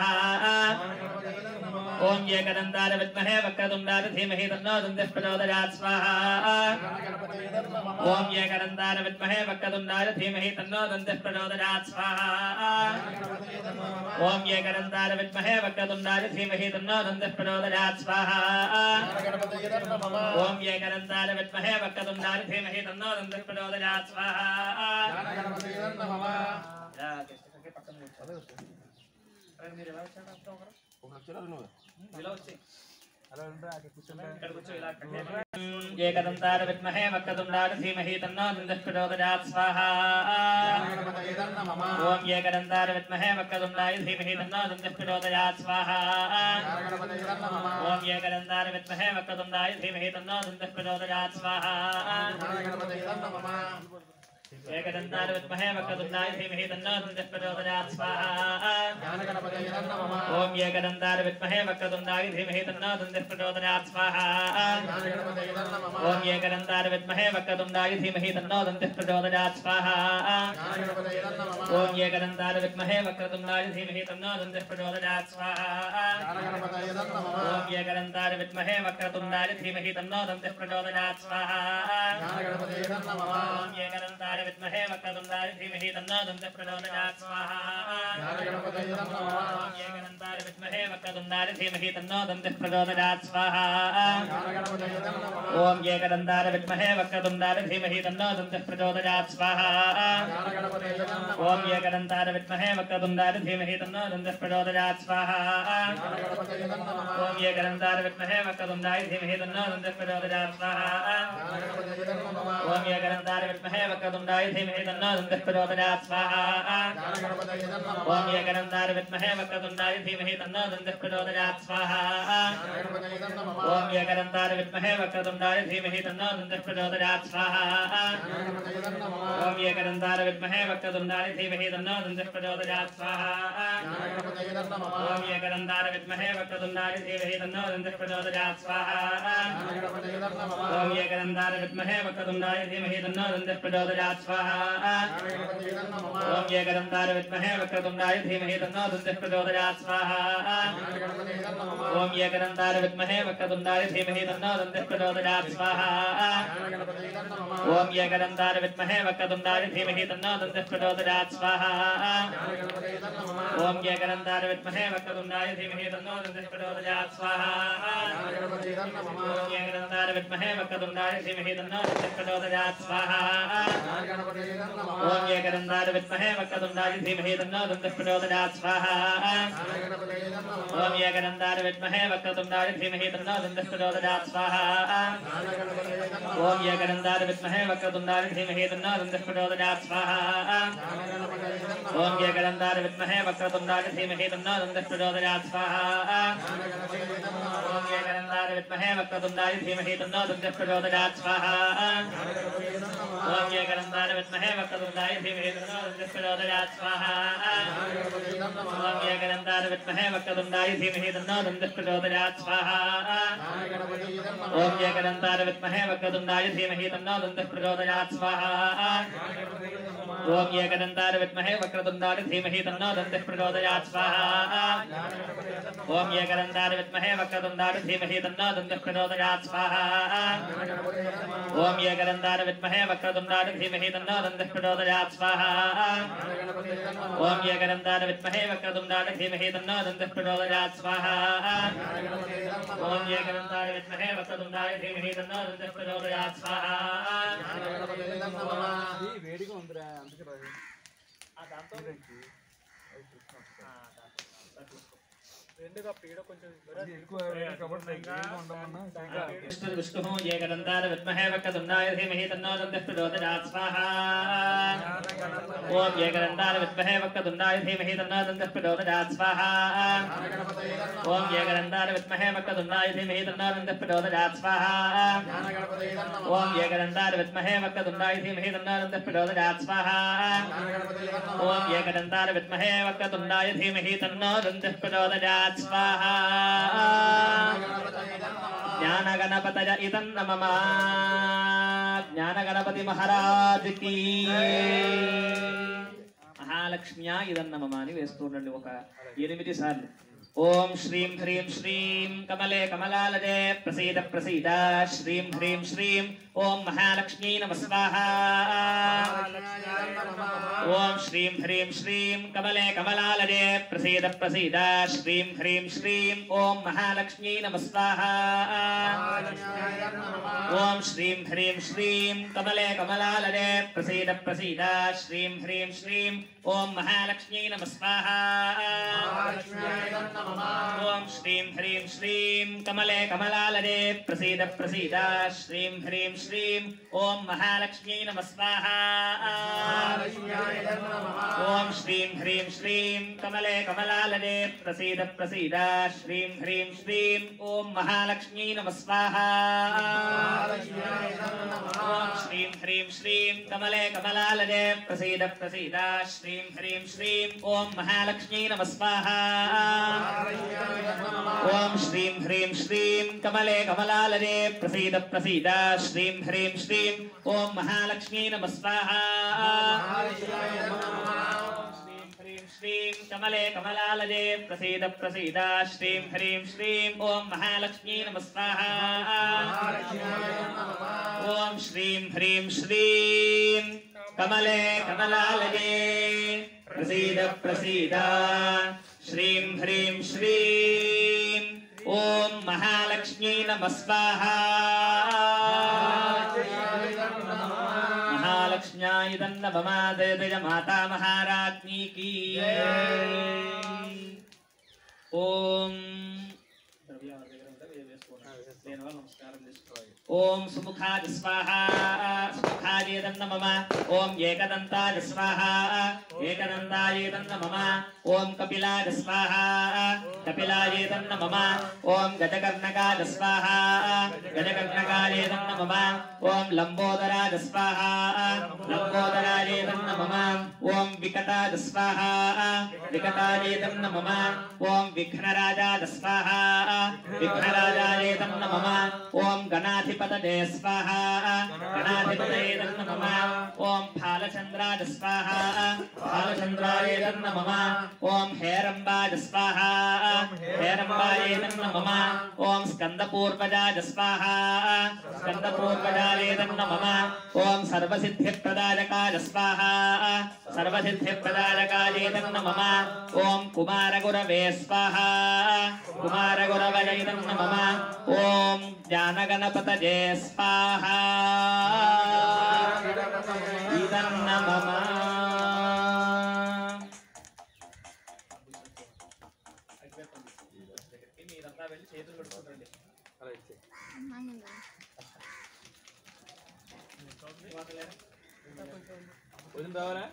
ఓం ఏకదంతాయ విద్మహే వక్రతుండాయ ధీమహి తన్నో దంతః ప్రచోదయాత్ స్వాహా ఓం ఏకదంతాయ విద్మహే వక్రతుండాయ ధీమహి తన్నో దంతః ప్రచోదయాత్ స్వాహా ఓం ఏకదంతాయ విద్మహే వక్రతుండాయ ధీమహి తన్నో దంతః ప్రచోదయాత్ స్వాహా ఏకదంతాయ విద్మహే వక్రతుండాయ ధీమహి తన్నో దంతః ప్రచోదయాత్ స్వాహా ఓం ఏకదంతాయ విద్మహే వక్రతుండాయ ధీమహి తన్నో దంతః ప్రచోదయాత్ స్వాహా ఓం ఏకదంతాయ విద్మహే వక్రతుండాయ ధీమహి తన్నో దంతః ప్రచోదయాత్ స్వాహా ఏకదంతాయ విద్మహే వక్రతుండాయ ధీమహి తన్నో దంతః ప్రచోదయాత్ స్వాహా ఓం ఏకదంతాయ విద్మహే వక్రతుండాయ ధీమహి తన్నో దంతః ప్రచోదయాత్ స్వాహా ఓం ఏకదంతాయ విద్మహే వక్రతుండాయ ధీమహి తన్నో దంతః ప్రచోదయాత్ స్వాహా ఓం ఏకదంతాయ విద్మహే వక్రతుండాయ ధీమహి తన్నో దంతః ప్రచోదయాత్ స్వాహా ఓం ఏకదంతాయ విద్మహే వక్రతుండాయ ధీమహి తన్నో దంతః ప్రచోదయాత్ స్వాహా ఓం ఏకదంతాయ విద్మహే వక్రతుండాయ ధీమహి తన్నో దంతః ప్రచోదయాత్ స్వాహా ఓం ఏకదంతాయ విద్మహే వక్రతుండాయ ధీమహి తన్నో దంతః ప్రచోదయాత్ స్వాహా ఓం ఏకదంతాయ విద్మహే వక్రతుండాయ ధీమహి తన్నో దంతః ప్రచోదయాత్ స్వాహా ఓం ఏకదంతాయ విద్మహే వక్రతుండాయ ధీమహి తన్నో దంతః ప్రచోదయాత్ స్వాహా ఓం ఏకదంతాయ విద్మహే వక్రతుండాయ ధీమహి తన్నో దంతః ప్రచోదయాత్ స్వాహా ఓం ఏకదంతాయ విద్మహే వక్రతుండాయ ధీమహి తన్నో దంతః ప్రచోదయాత్ స్వాహా ఓం ఏకదంతాయ విద్మహే వక్రతుండాయ ధీమహి తన్నో దంతః ప్రచోదయాత్ స్వాహా ఓం ఏకదంతాయ విద్మహే వక్రతుండాయ ధీమహి తన్నో దంతః ప్రచోదయాత్ స్వాహా ఓం ఏకదంతాయ విద్మహే వక్రతుండాయ ధీమహి తన్నో దంతః ప్రచోదయాత్ స్వాహా ఓం ఏకదంతాయ విద్మహే వక్రతుండాయ ధీమహి తన్నో దంతః ప్రచోదయాత్ స్వాహా ఓం ఏకదంతాయ విద్మహే వక్రతుండాయ ధీమహి తన్నో దంతః ప్రచోదయాత్ స్వాహా ఓం ఏకదంతాయ విద్మహే వక్రతుండాయ ధీమహి తన్నో దంతః ప్రచోదయాత్ స్వాహా ఓం ఏకదంతాయ విద్మహే వక్రతుండాయ ధీమహి తన్నో దంతః ప్రచోదయాత్ స్వాహా ఓం ఏకదంతాయ విద్మహే వక్రతుండాయ ధీమహి తన్నో దంతః ప్రచోదయాత్ प्रचोदयात् स्वाहा ओम ज्ञानगणन्ताय विद्महे वक्रतुण्डाय धीमहि तन्नो दन्तिः प्रचोदयात् स्वाहा ओम ज्ञानगणन्ताय विद्महे वक्रतुण्डाय धीमहि तन्नो दन्तिः प्रचोदयात् स्वाहा ओम ज्ञानगणन्ताय विद्महे वक्रतुण्डाय धीमहि तन्नो दन्तिः प्रचोदयात् स्वाहा ओम ज्ञानगणन्ताय विद्महे वक्रतुण्डाय धीमहि तन्नो दन्तिः प्रचोदयात् स्वाहा ओम ज्ञानगणन्ताय विद्महे वक्रतुण्डाय धीमहि तन्नो दन्तिः प्रचोदयात् स्वाहा ओम ज्ञानगणन्ताय विद्महे वक्रतुण्डाय धीमहि तन्नो दन्तिः प्रचोदयात् स्वाहा ओम ज्ञानगणन्ताय विद्महे वक्रतुण्डाय धीमहि तन्नो दन्तिः प्रचोदयात् स्वाहा ओम ज्ञानगणन्ताय विद्महे वक्रतुण्डाय धीमहि तन्नो दन्तिः प्रचोदयात् स्वाहा ओम ज्ञानगणन्ताय विद्महे वक्रतुण्डाय धीमहि तन्नो दन्तिः प्रचोदयात् स्वाहा ओम ज्ञानगणन्ताय विद्महे वक्रतुण्डाय धीमहि तन्नो दन्तिः प्रचोदयात् स्वाहा ओम ज्ञानगणन्ताय विद्महे वक्रतुण्डाय धीमहि तन्नो दन्तिः प्रचोदयात् स्वाहा ओम ज्ञानगणन्ताय विद्महे वक्रतुण्डाय धीमहि तन्नो दन्तिः प्रचोदयात् स्वाहा ओम ज्ञानगणन्ताय विद्महे वक्रतुण्डाय धीमहि तन्नो दन्तिः प्रचोदयात् स्वाहा ओम ज्ञानगणन्ताय विद्महे वक्रतुण्डाय धीमहि तन्नो दन्तिः प्रचोदयात् स्वाहा ओम ज्ञानगणन्ताय विद्महे वक्रतुण्डाय धीमहि तन्नो दन्तिः प्रचोदयात् स्वाहा వేడిగా ఉందిరా అందుకే రాదు రెండుగా పీడ కొంచెం ఎక్కువ కాబట్టి వేడిగా ఉండమన్నా विष्णु ज्ञानगणन्ताय विद्महे वक्रतुण्डाय धीमहि तन्नो दन्तिः प्रचोदयात् स्वाहा ओम ज्ञानगणन्ताय विद्महे वक्रतुण्डाय धीमहि तन्नो दन्तिः प्रचोदयात् स्वाहा ओम ज्ञानगणन्ताय विद्महे वक्रतुण्डाय धीमहि तन्नो दन्तिः प्रचोदयात् स्वाहा ओम ज्ञानगणन्ताय विद्महे वक्रतुण्डाय धीमहि तन्नो दन्तिः प्रचोदयात् स्वाहा ओम ज्ञानगणन्ताय विद्महे वक्रतुण्डाय धीमहि तन्नो दन्तिः प्रचोदयात् स्वाहा ज्ञानगणपतय इदं नमः ज्ञानगणपति महाराज की महालक्ष्म्या इदं नमः అని వేస్తుండండి ఒక 8 సార్లు ओम श्रीं ह्रीं श्रीं कमले कमलालये प्रसीद प्रसीद श्रीं ह्रीं श्रीं ओम महालक्ष्मी नमः स्वाहा ओम श्रीं ह्रीं श्रीं कमले कमलालये प्रसीद प्रसीद श्रीं ह्रीं श्रीं ओम महालक्ष्मी नमः स्वाहा ओम श्रीं ह्रीं श्रीं कमले कमलालये प्रसीद प्रसीद श्रीं ह्रीं श्रीं ओम महालक्ष्मी नमः स्वाहा ओम श्रीं ह्रीं श्रीं कमले कमलालये प्रसीद प्रसीद श्रीं ह्रीं श्रीं ओम महालक्ष्मी नमः स्वाहा ओम श्रीं ह्रीं श्रीं कमले कमलालये प्रसीद प्रसीद श्रीं ह्रीं श्रीं ओम महालक्ष्मी नमः स्वाहा ओम श्रीं ह्रीं श्रीं कमले कमलालये प्रसीद प्रसीद श्रीं ह्रीं श्रीं ओम महालक्ष्मी नमः स्वाहा ओम श्रीं ह्रीं श्रीं कमले कमलालये प्रसीद प्रसीद श्रीं ह्रीं श्रीं ओम महालक्ष्मी नमः स्वाहा श्रीं श्रीं कमले कमलालये प्रसीद प्रसीद श्रीं ह्रीं श्रीं ओम महालक्ष्मी नमः स्वाहा ओम श्रीं ह्रीं श्रीं कमले कमलालये प्रसीद प्रसीद श्रीं ह्रीं श्रीं ओम महालक्ष्मी नमः स्वाहा महालक्ष्म्या इदं नमः जय जय माता महाराज्ञी की ओम ओम सुमुखाय स्वाहा सुमुखाय नमः ओम एकदन्ताय स्वाहा एकदन्ताय नमः ओम कपिलाय स्वाहा कपिलाय नमः ओम गजकर्णकाय स्वाहा गजकर्णकाय नमः ओम लंबोदराय स्वाहा लंबोदराय नमः ओम विकटाय स्वाहा विकटाय नमः ओम विघ्नराजाय स्वाहा विघ्नराजाय नमः ओम गणाधिपतये स्वाहा गणाधिपतये नमः ओम फालचंद्राय स्वाहा फालचंद्राय नमः ओम हेरंबाय स्वाहा हेरंबाय नमः ओम स्कंदपूर्वजाय स्वाहा स्कंदपूर्वजाय नमः ओम सर्वसिद्धिप्रदायकाय स्वाहा सर्वसिद्धिप्रदायकाय नमः ओम कुमारगुरवे स्वाहा कुमारगुरवे नमः ओम ज्ञानगणपतये स्वाहा इदं नमः వదిన రావాలా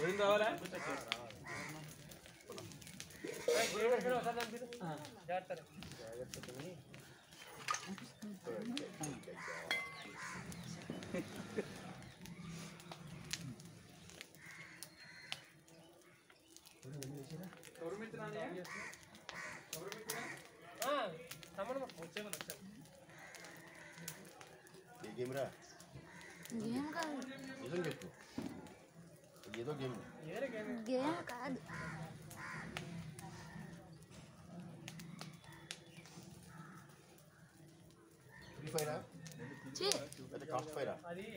వదిన రావాలా गेम रा गेम కాదు ఏదో చెప్పు ఏదో గేమ్ గేమ్ కాదు ఫ్రీ ఫైరా ఛీ లేదా కాస్ట్ ఫైరా అది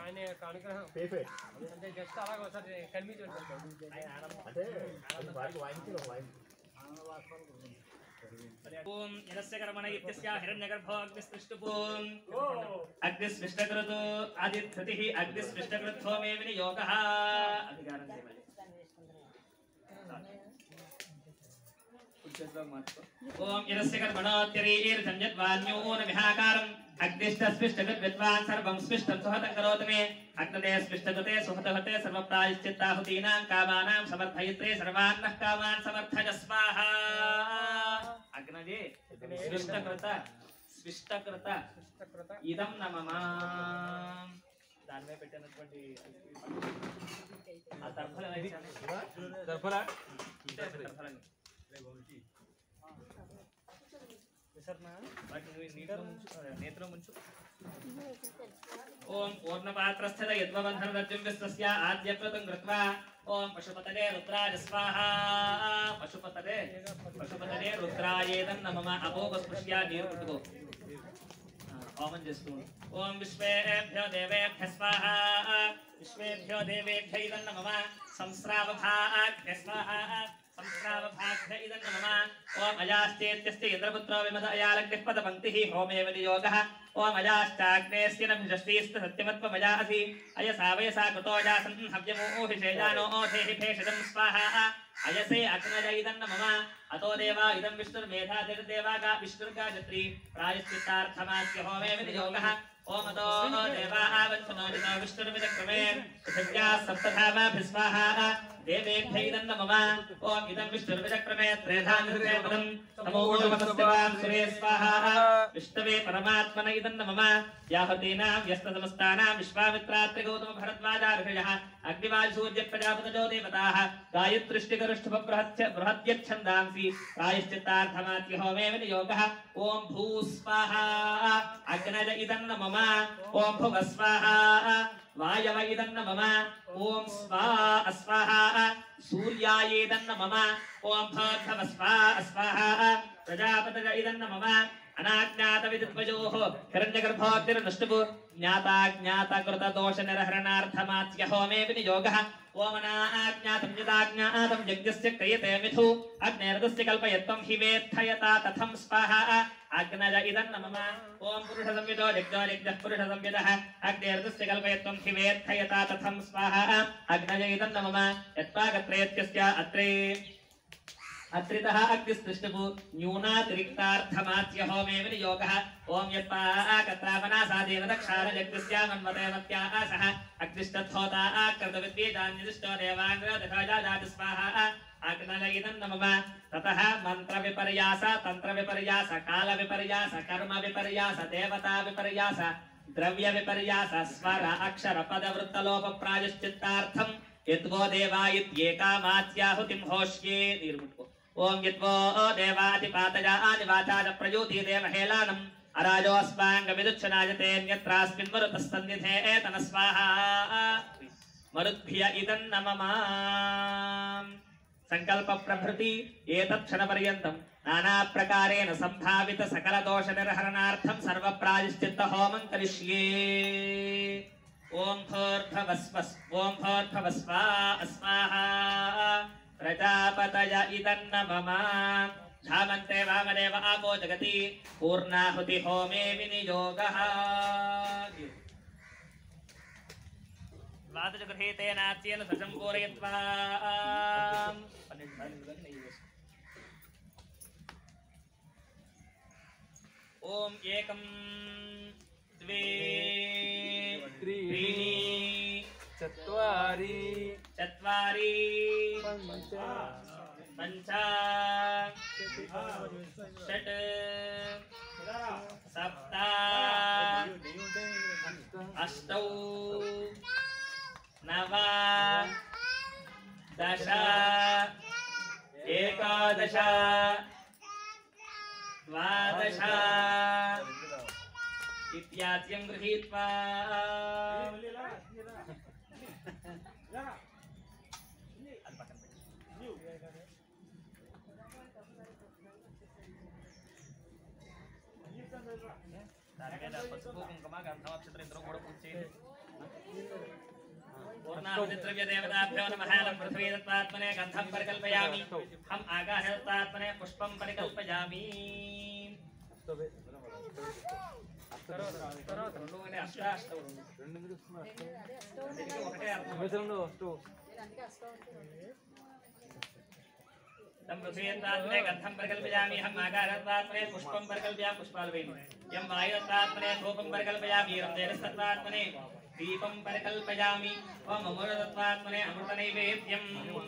ఆయన అనుగ్రహం పే ఫైర్ అంటే జస్ట్ అలాగ ఒకసారి కనిపించండి అంటే అది వారికి వాయించి వాయించి ओम यस्य कर्मण इत्यस्य हिरण्यगर्भो अग्निस्पृष्टपूम अग्निस्पृष्टकृतो आदित्यतिः अग्निस्पृष्टकृतो मे विनियोगः अधिकारं देवले ओम यस्य कर्मणोत्यरीर्जं यद्वान्योन विहाकारम् अग्निष्टस्पृष्टकृद्विद्वान् सर्वं स्पृष्टं सुहतं करोतु मे अग्नते स्पृष्टकृते सुहतहते सर्वप्रायश्चित्ताहुतीनां कामानां समर्थयित्रे सर्वान्नः कामान् समर्थय स्वाहा अग्नजे स्पृष्टकृत इदं नमः दान में పెట్టినటువంటి ఆ తర్ఫల దర్పలా ओम पूर्णपात्रस्थित यद्वबन्धनरज्जुं विश्वस्य आद्यकृतं कृत्वा ओम पशुपतये रुद्राय स्वाहा पशुपतये रुद्रायेदं नमः अपोगस्पृश्य नीरुपुटुको होमं చేస్తూ ओम विश्वेभ्यो देवेभ्यः स्वाहा विश्वेभ्यो देवेभ्यो इदं नमः संस्रावभाभ्यः स्वाहा संस्रावभाभ्य इदं नमः ओम अजास्तेत्यस्य इंद्रपुत्रो विमद अयालग्निः पदपङ्क्तिः होमे विनियोगः ओम अजाश्चाग्नेस्य नभिषष्टिस्त सत्यमत्वमजासि अयसा वयसा कृतोजासन् हव्यमोहिषेजानो ओधेहि भेषजं स्वाहा अयसे अग्नज इदं नमः अतो देवा इदं विष्णुर्मेधातिर्देवागा विष्णुर्गायत्री प्रायश्चित्तार्थमास्य होमे विनियोगः ओम अतो देवा आवच्छनोजिता विष्णुर्विचक्रमे पृथिव्याः सप्तधामाभिः स्वाहा देवेभ्य इदं नमः ओम इदं विष्णुर्विचक्रमे त्रेधानिर्देवदं तमोगुणवतस्वां सुरे स्वाहा विष्णवे परमात्मने इदं नमः याहतीनां व्यस्तसमस्तानां विश्वामित्रात्रिगौतम भरद्वाजार्षयः अग्निवायुसूर्यप्रजापतयो देवताः गायत्रिष्टिकरुष्टुभबृहद्यच्छन्दांसि प्रायश्चित्तार्थमात्य होमे विनियोगः ओम भू स्वाहा अग्नज इदं नमः ओम भुव स्वाहा वायव इदं नमः ओम स्वाहा सूर्याय इदं नमः ओम भर्धव स्वाहा प्रजापतय इदं नमः अनाज्ञातविद्वयोः हिरण्यगर्भोऽग्निर्नष्टुः ज्ञाताज्ञातकृतदोषनिर्हरणार्थमात्य होमे विनियोगः ओम अनाज्ञातं यदाज्ञातं यज्ञस्य क्रियते मिथु अग्नेर्दस्य कल्पयत्वं हि वेत्थयता कथं स्वाहा अग्नज इदं नमः ओम पुरुषसंविदो यज्ञो यज्ञः पुरुषसंविदः अग्नेर्दस्य कल्पयत्वं हि वेत्थयता कथं स्वाहा अग्नज इदं नमः यत्पागत्रेत्यस्य अत्रे अत्रितः अग्निस्पृष्टभू न्यूनातिरिक्तार्थमात्य होमे विनियोगः ओम यत्पाकत्रावनासादेव दक्षारजग्निस्यामन्वते सह अग्निष्टथोता आकृतविद्वेदान्यदिष्टो देवाङ्गदशजाजाति स्वाहा अग्नज इदं नमः ततः मन्त्रविपर्यास तन्त्रविपर्यास कालविपर्यास कर्मविपर्यास देवताविपर्यास द्रव्यविपर्यास स्वर अक्षर पदवृत्तलोपप्रायश्चित्तार्थं यद्वो देवा इत्येकामात्याहुतिं होष्ये निर्मुट्को ఓం యత్వో దేవాదిపాతజాని వాచాజ ప్రయూతీతే మహేలానం అరాజోస్మాంగ విదుచ్చనాయతేన్యత్రాస్మిన్ మరుతస్తన్యథే తన స్వాహా మరుద్భియ ఇదన్నమమా సంకల్ప ప్రభృతి ఏతక్షణ పర్యంతం నానా ప్రకారేణ సంభావిత సకల దోష నిర్హరణార్థం సర్వ ప్రాయశ్చిత్త హోమం కరిష్యే ఓం భూర్భువస్వ అస్మాహా ప్రజాపతయ ఇదన్నమమా ధామంతే వామదేవ ఆపో జగతి పూర్ణాహుతి హోమే వినియోగః వాదజగృహేతేనాచ్యేన సజం పూరయత్వా ఓం ఏకం ద్వే త్రీణి చత్వారి చత్వారి పంచ షట్ సప్త అష్టౌ నవ దశ ఏకాదశ ద్వాదశ ఇత్యాద్యం గృహీత్వా పసుపు కుంకుమ గంధమక్షత్రేంద్రం కూడా పూజ చేయండి పూర్ణాహుతిద్రవ్యదేవతాభ్యో నమః లం పృథ్వీ దత్తాత్మనే గంధం పరికల్పయామి హం ఆకాశ దత్తాత్మనే పుష్పం పరికల్పయామి తం పృథ్వీదత్తాత్మనే గంధం పరికల్పయామి హం ఆకాశ దత్తాత్మనే పుష్పం పరికల్పయామి పుష్పాల్వేమి యం వాయుదత్తాత్మనే ధూపం పరికల్పయామి రం తేజస్తత్తాత్మనే దీపం పరికల్పయామి ఓం అమృతత్వాత్మనే అమృత నైవేద్యం ఓం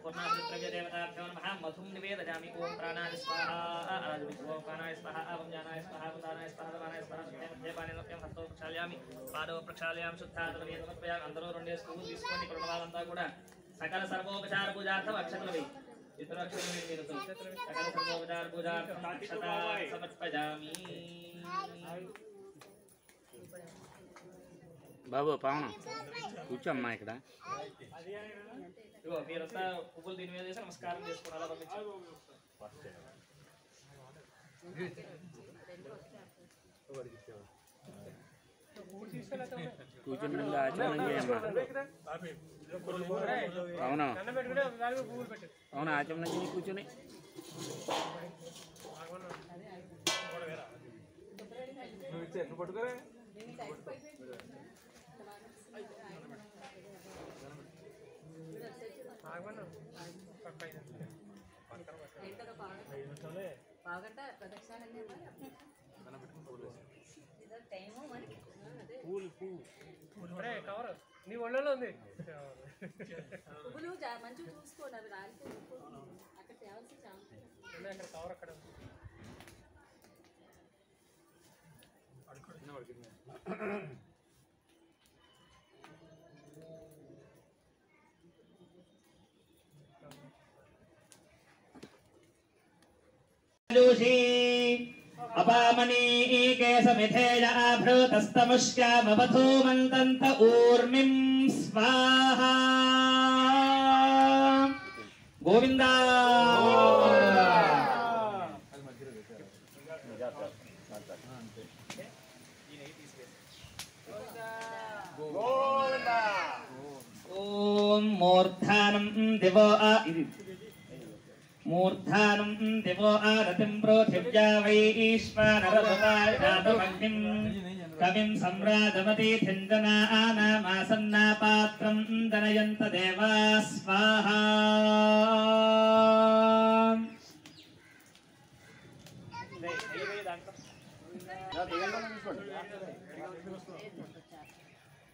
పూర్ణాద్రవ్యదేవతాభ్యో నమః మధుం నివేదయామి ఓం ప్రాణాయ స్వాహా ఓం ప్రాణాయ స్వాహా ఓం జ్ఞానాయ స్వాహా ఓం దానాయ స్వాహా దానాయ స్వాహా మధ్యపానేనోప్యం హస్తో ప్రక్షాళయామి పాదవ ప్రక్షాళయామి శుద్ధాద్రవ్య సమర్పయామి అందరూ రెండే స్కూల్ తీసుకోండి ఇక్కడ వాళ్ళంతా కూడా సకల సర్వోపచార పూజార్థం అక్షతలు వేయి ఇతర అక్షతలు వేయి సకల సర్వోపచార పూజార్థం అక్షతా సమర్పయామి బాబు పావనం కూర్చోమ్మా ఇక్కడ ఇగో మీరంతా పువ్వులు దీని మీద చేసి నమస్కారం చేసుకుని అలా పంపించు కూర్చుని ఆచరణ చేయమ్మా అవునా అవునా ఆచరణ చేయి కూర్చొని పట్టుకోరే కవర్ నీ ఒళ్ళలో ఉంది మంచిగా చూసుకోండి అవి రాలితే అక్కడ తేవాల్సి చాలా అక్కడ కవర్ అక్కడ అపామనీ కేశమిథేయ ఆభృతస్తముష్యామవధూమంతంత ఊర్మిం స్వాహా గోవిందా ఓం మూర్ధానం దివో మూర్ధానం దివో ఆరతిం పృథివ్యా వైశ్వానరసుతాయాదమగ్నిం కవిం సంరాజమతీథిం జనానామాసన్నాపాత్రం దనయంత దేవా స్వాహా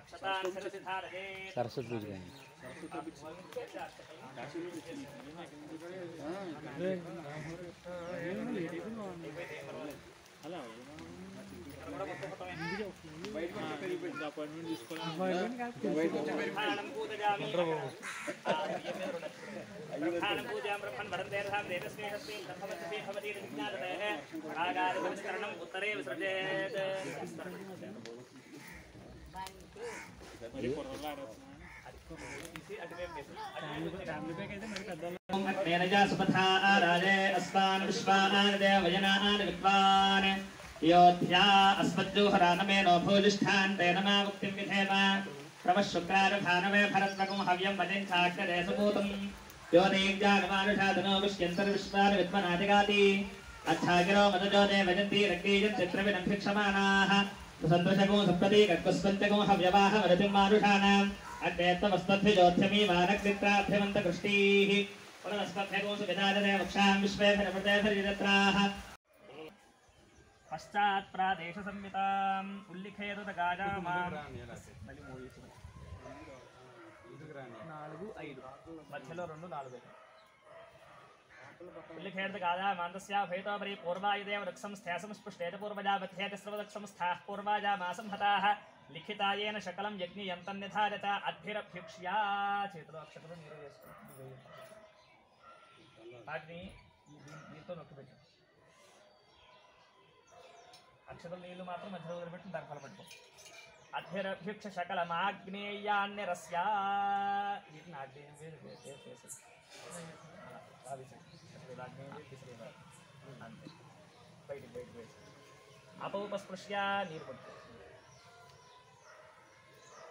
అక్షతాన్ శిరసి ధారయేత్. సరస్వతి పూజ కానీ ప్రధానం పూజయామి. ప్రధానం పూజాం బ్రహ్మన్ వరందేర్ధాం దేవస్నేహస్మి తథవతి భవతి విజ్ఞాతతే ఆగాది సంస్కరణం ఉత్తరే విసృజేత్. సుపథా రాజే అస్మాన్ విశ్వాన్ దేవయనాన్ విద్వాన్ योध्या अस्मज्जोहरानमेनो भूजिष्ठान् तेन मा मुक्तिं विधेम प्रवः शुक्रारभानवे भरद्वकं हव्यं वजं चाग्रे सुपूतं यो दीर्घानमानुषादनो विश्यन्तर्विश्वान् विद्मनादिगाति अच्छागिरो मदजो दे वजन्ति रग्गीयं चित्रविनं भिक्षमाणाः सन्दृशगो सप्तति कक्कुस्पञ्चगो हव्यवाह वरतिं मानुषाणाम् अग्नेत्तमस्तद्भिजोध्यमी मानकृत्राभ्यमन्तकृष्टीः पुनरस्मभ्यगो सुविदाजने वक्षां विश्वेभिरमृतेभिर्यजत्राः पश्चात् प्रादेश संहिताम् उल्लिखेतु गाजामान् నాలుగు ఐదు మధ్యలో 2 4 ఉల్లిఖేతు గాజామాంతస్య భేతోపరి పూర్వాయుదేవ వృక్షం స్థాసం స్పృష్టేత పూర్వజా మధ్యేత స్రవదక్షం స్థాః పూర్వాజా మాసం హతాః లిఖితాయేన శకలం యజ్ఞయంతం నిధారత అద్భిరభ్యుక్ష్యా. చేతులు అక్షతలు నీరు వేసుకుంటుంది వాటిని దీంతో నొక్కిపెట్టు. అక్షతలు నీళ్లు మాత్రం మధ్యలో వదిలిపెట్టి దాని ఫలపెట్టు. అద్భిరభ్యుక్ష శకలమాగ్నేయాన్యరస్య. వీటిని ఆగ్నేయం అంతే బయటికి అపౌపస్పృశ్య నీరు పట్టు.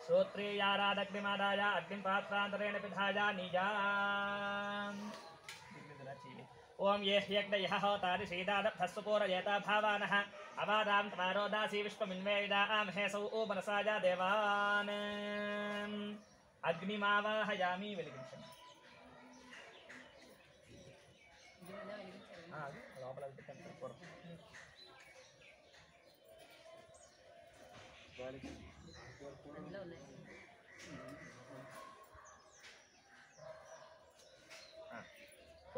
శ్రోత్రేయారాదగ్నిమాదాయ అగ్నిం పాత్రాంతరేణ పిధాయ నీజా. ఓం ఏ హ్యగ్న యః హోతాని శ్రీదాదభస్సుపూరయేతా భావానః అవాదాం త్వారోదాసి విశ్వమిన్వేదామహేసౌ ఓ మనసాయ దేవాన్. అగ్నిమావాహయామి. వెలిగించండి. లోపల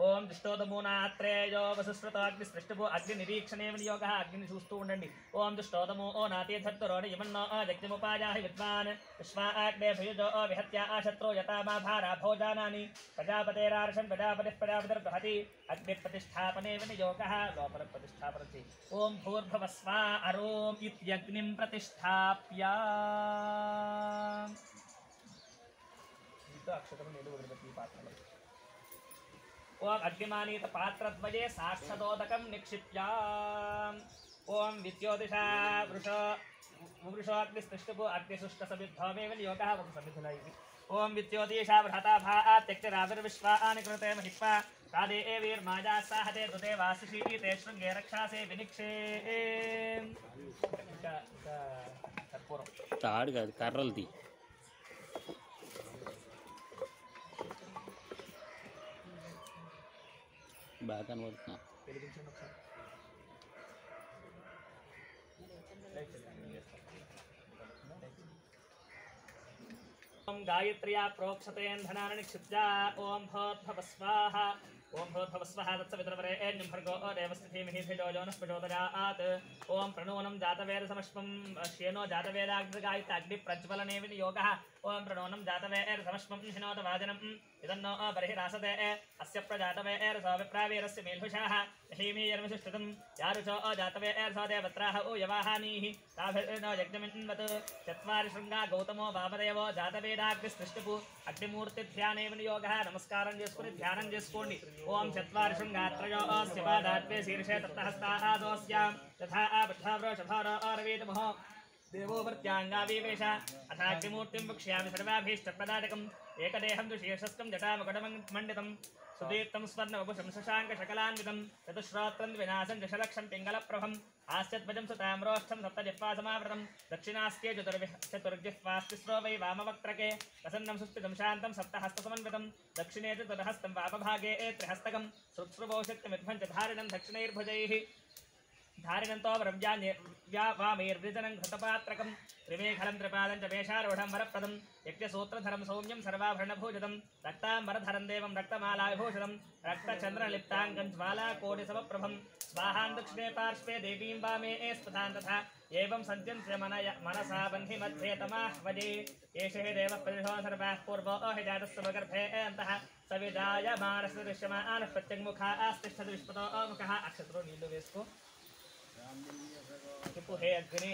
ఓం దుష్టోదమూనాత్రేయో వసుశ్రుత అగ్నిస్పృష్టభూ అగ్ని నిరీక్షణే వినియోగ. అగ్నిని చూస్తూ ఉండండి. ఓం దుష్టోదమో ఓ నాతీధత్తరోణ యమన్నో జగ్నిముపాయాహి విద్వాన్ విశ్వాగ్నే భయుజో విహత్య శత్రో యతామా భారా భోజానాని ప్రజాపతేరార్షం ప్రజాపతిః ప్రజాపతిర్బృహతి అగ్ని ప్రతిష్టాపనే వినియోగ. లోపల ప్రతిష్టాపనతి. ఓం భూర్భువస్వా అరోం ఇత్యగ్నిం ప్రతిష్టాప్య. అక్షతము నీళ్ళు వదిలిపెట్టి పాత్రలో. ఓం అగ్నిమానీత పాత్రద్వయే సాక్షదోదకం నిక్షిప్య. ఓం విద్యోతిషా వృషోగ్నిస్పృష్టభూ అగ్నిశుష్కసమిద్ధోమే వినియోగः. ఒక సమిధుల ఇది. ఓం విద్యోతిషా బృహతాభా త్యక్తిరావిర్విశ్వాని కృతే మహిత్వా కాదే వీర్మాజా సాహతే దుతే వాసిషీతే శృంగే రక్షాసే వినిక్షే. కర్పూరం తాడు కాదు కర్రలు తీ. బాగా కనబడుతున్నా. వెలిగించండి ఒకసారి. ఓం గాయత్ర్యా ప్రోక్షతేంధనాన్ని నిక్షిప్య. ఓం భోద్భవస్వాహ. ఓం భోద్భవస్వః తత్సవితుర్వరేణ్యం భర్గో దేవस्य धीमहि धियो यो नः प्रचोदयात्. ఓం ప్రణూనం జాతవేద సమష్పం శ్యేనో జాతవేదాగ్నిగాయత అగ్ని ప్రజ్వలనే వినియోగः. ఓం ప్రణూనం జాతవేద సమష్పం హినోత వాజనం ఇదన్నో బర్హిరాసతే అస్య ప్రజాతవేద విప్రావీరస్య మేల్హుషాః హీమీయర్మిషుష్టం యారుచో జాతవేద దేవత్రాః ఓ యవాహానీః తాభిర్నో యజ్ఞమిన్వత్. చత్వారి శృంగా గౌతమో వామదేవో జాతవేదాగ్నిస్పృష్టపు అగ్నిమూర్తి ధ్యానే వినియోగः. నమస్కారం చేసుకుని ధ్యానం చేసుకోండి. ఓం చత్వారి శృంగాత్రయోస్య పాదాత్వే శీర్షే తత్తహస్తాదోస్యాం తథా బుద్ధావృషభారవీతమో దేవో వృత్యాంగావివేశ. అథాగ్నిమూర్తిం వక్ష్యామి సర్వాభీష్టప్రదాయకం. ఏకదేహం తు శీర్షస్కం జటామకుటమండితం సుదీప్తం స్వర్ణవపుషం శశాంకశకలాన్వితం చతుశ్రోత్రం వినాశం దశలక్షం పింగళప్రభం. ఆస్యధ్వజం సుతామ్రోష్టం సప్తజిహ్వాసమావృతం. దక్షిణాస్త్యే చతుర్జిహ్వాస్తిస్రో వై వామవక్త్రకే ప్రసన్నం సుస్థితం శాంతం సప్తహస్తసమన్వితం. దక్షిణే చతుర్హస్తం వామభాగే త్రిహస్తకం. సృత్స్రువో శక్తిమిధ్వం చ ధారిణం దక్షిణైర్భుజైః. धारिणन्तो व्यावामेर्विजनं घृतपात्रकं त्रिमेखलं त्रिपादं च वेषारूढं वरप्रदं यज्ञसूत्रधरं सौम्यं सर्वाभरणभूषितं रक्ताम्बरधरं देवं रक्तमालाविभूषितं रक्तचन्द्रलिप्ताङ्गं ज्वालाकोटिसमप्रभं स्वाहां दक्षिणे पार्श्वे देवीं वामे स्पदां तथा एवं सन्त्यन्त्य मनसा बन्धि मध्ये तमाह्वजे एष हि देवः परिशो सर्वाः पूर्वो हि जातस्य गर्भे अन्तः सविजायमानस्य दृश्यमानः प्रत्यङ्मुखा आस्तिष्ठति विष्पतो मुखः अक्षत्रो नीलो वेस्को किपु हे अग्नि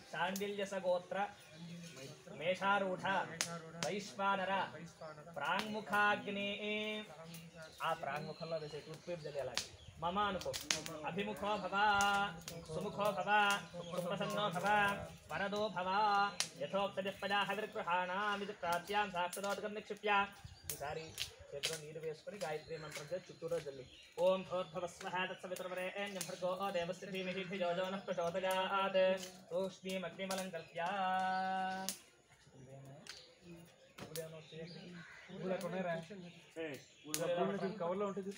शाण्डिल्यसगोत्र मेषारूढ वैश्वानर प्राङ्मुखाग्नि आ प्राङ्मुखंलो वेसे टूथपेस्ट जले అలాగే मम अनुको अभिमुखो भव सुमुखो भव सुप्रसन्नो भव वरदो भव यथोक्तजपदा हविर्गृहाणामिति प्राप्यां साक्षादोदकं निक्षिप्य ఈసారి చేతిలో నీరు వేసుకొని గాయత్రి మంత్రం చేసి చుట్టూరో జల్లి ఓం భోర్భవస్వః తత్సవితుర్వరేణ్యం భర్గో దేవస్య ధీమహి ధియో నః ప్రచోదయాత్ తూష్ణీం అగ్నిమలం కల్ప్య కవర్లో ఉంటుంది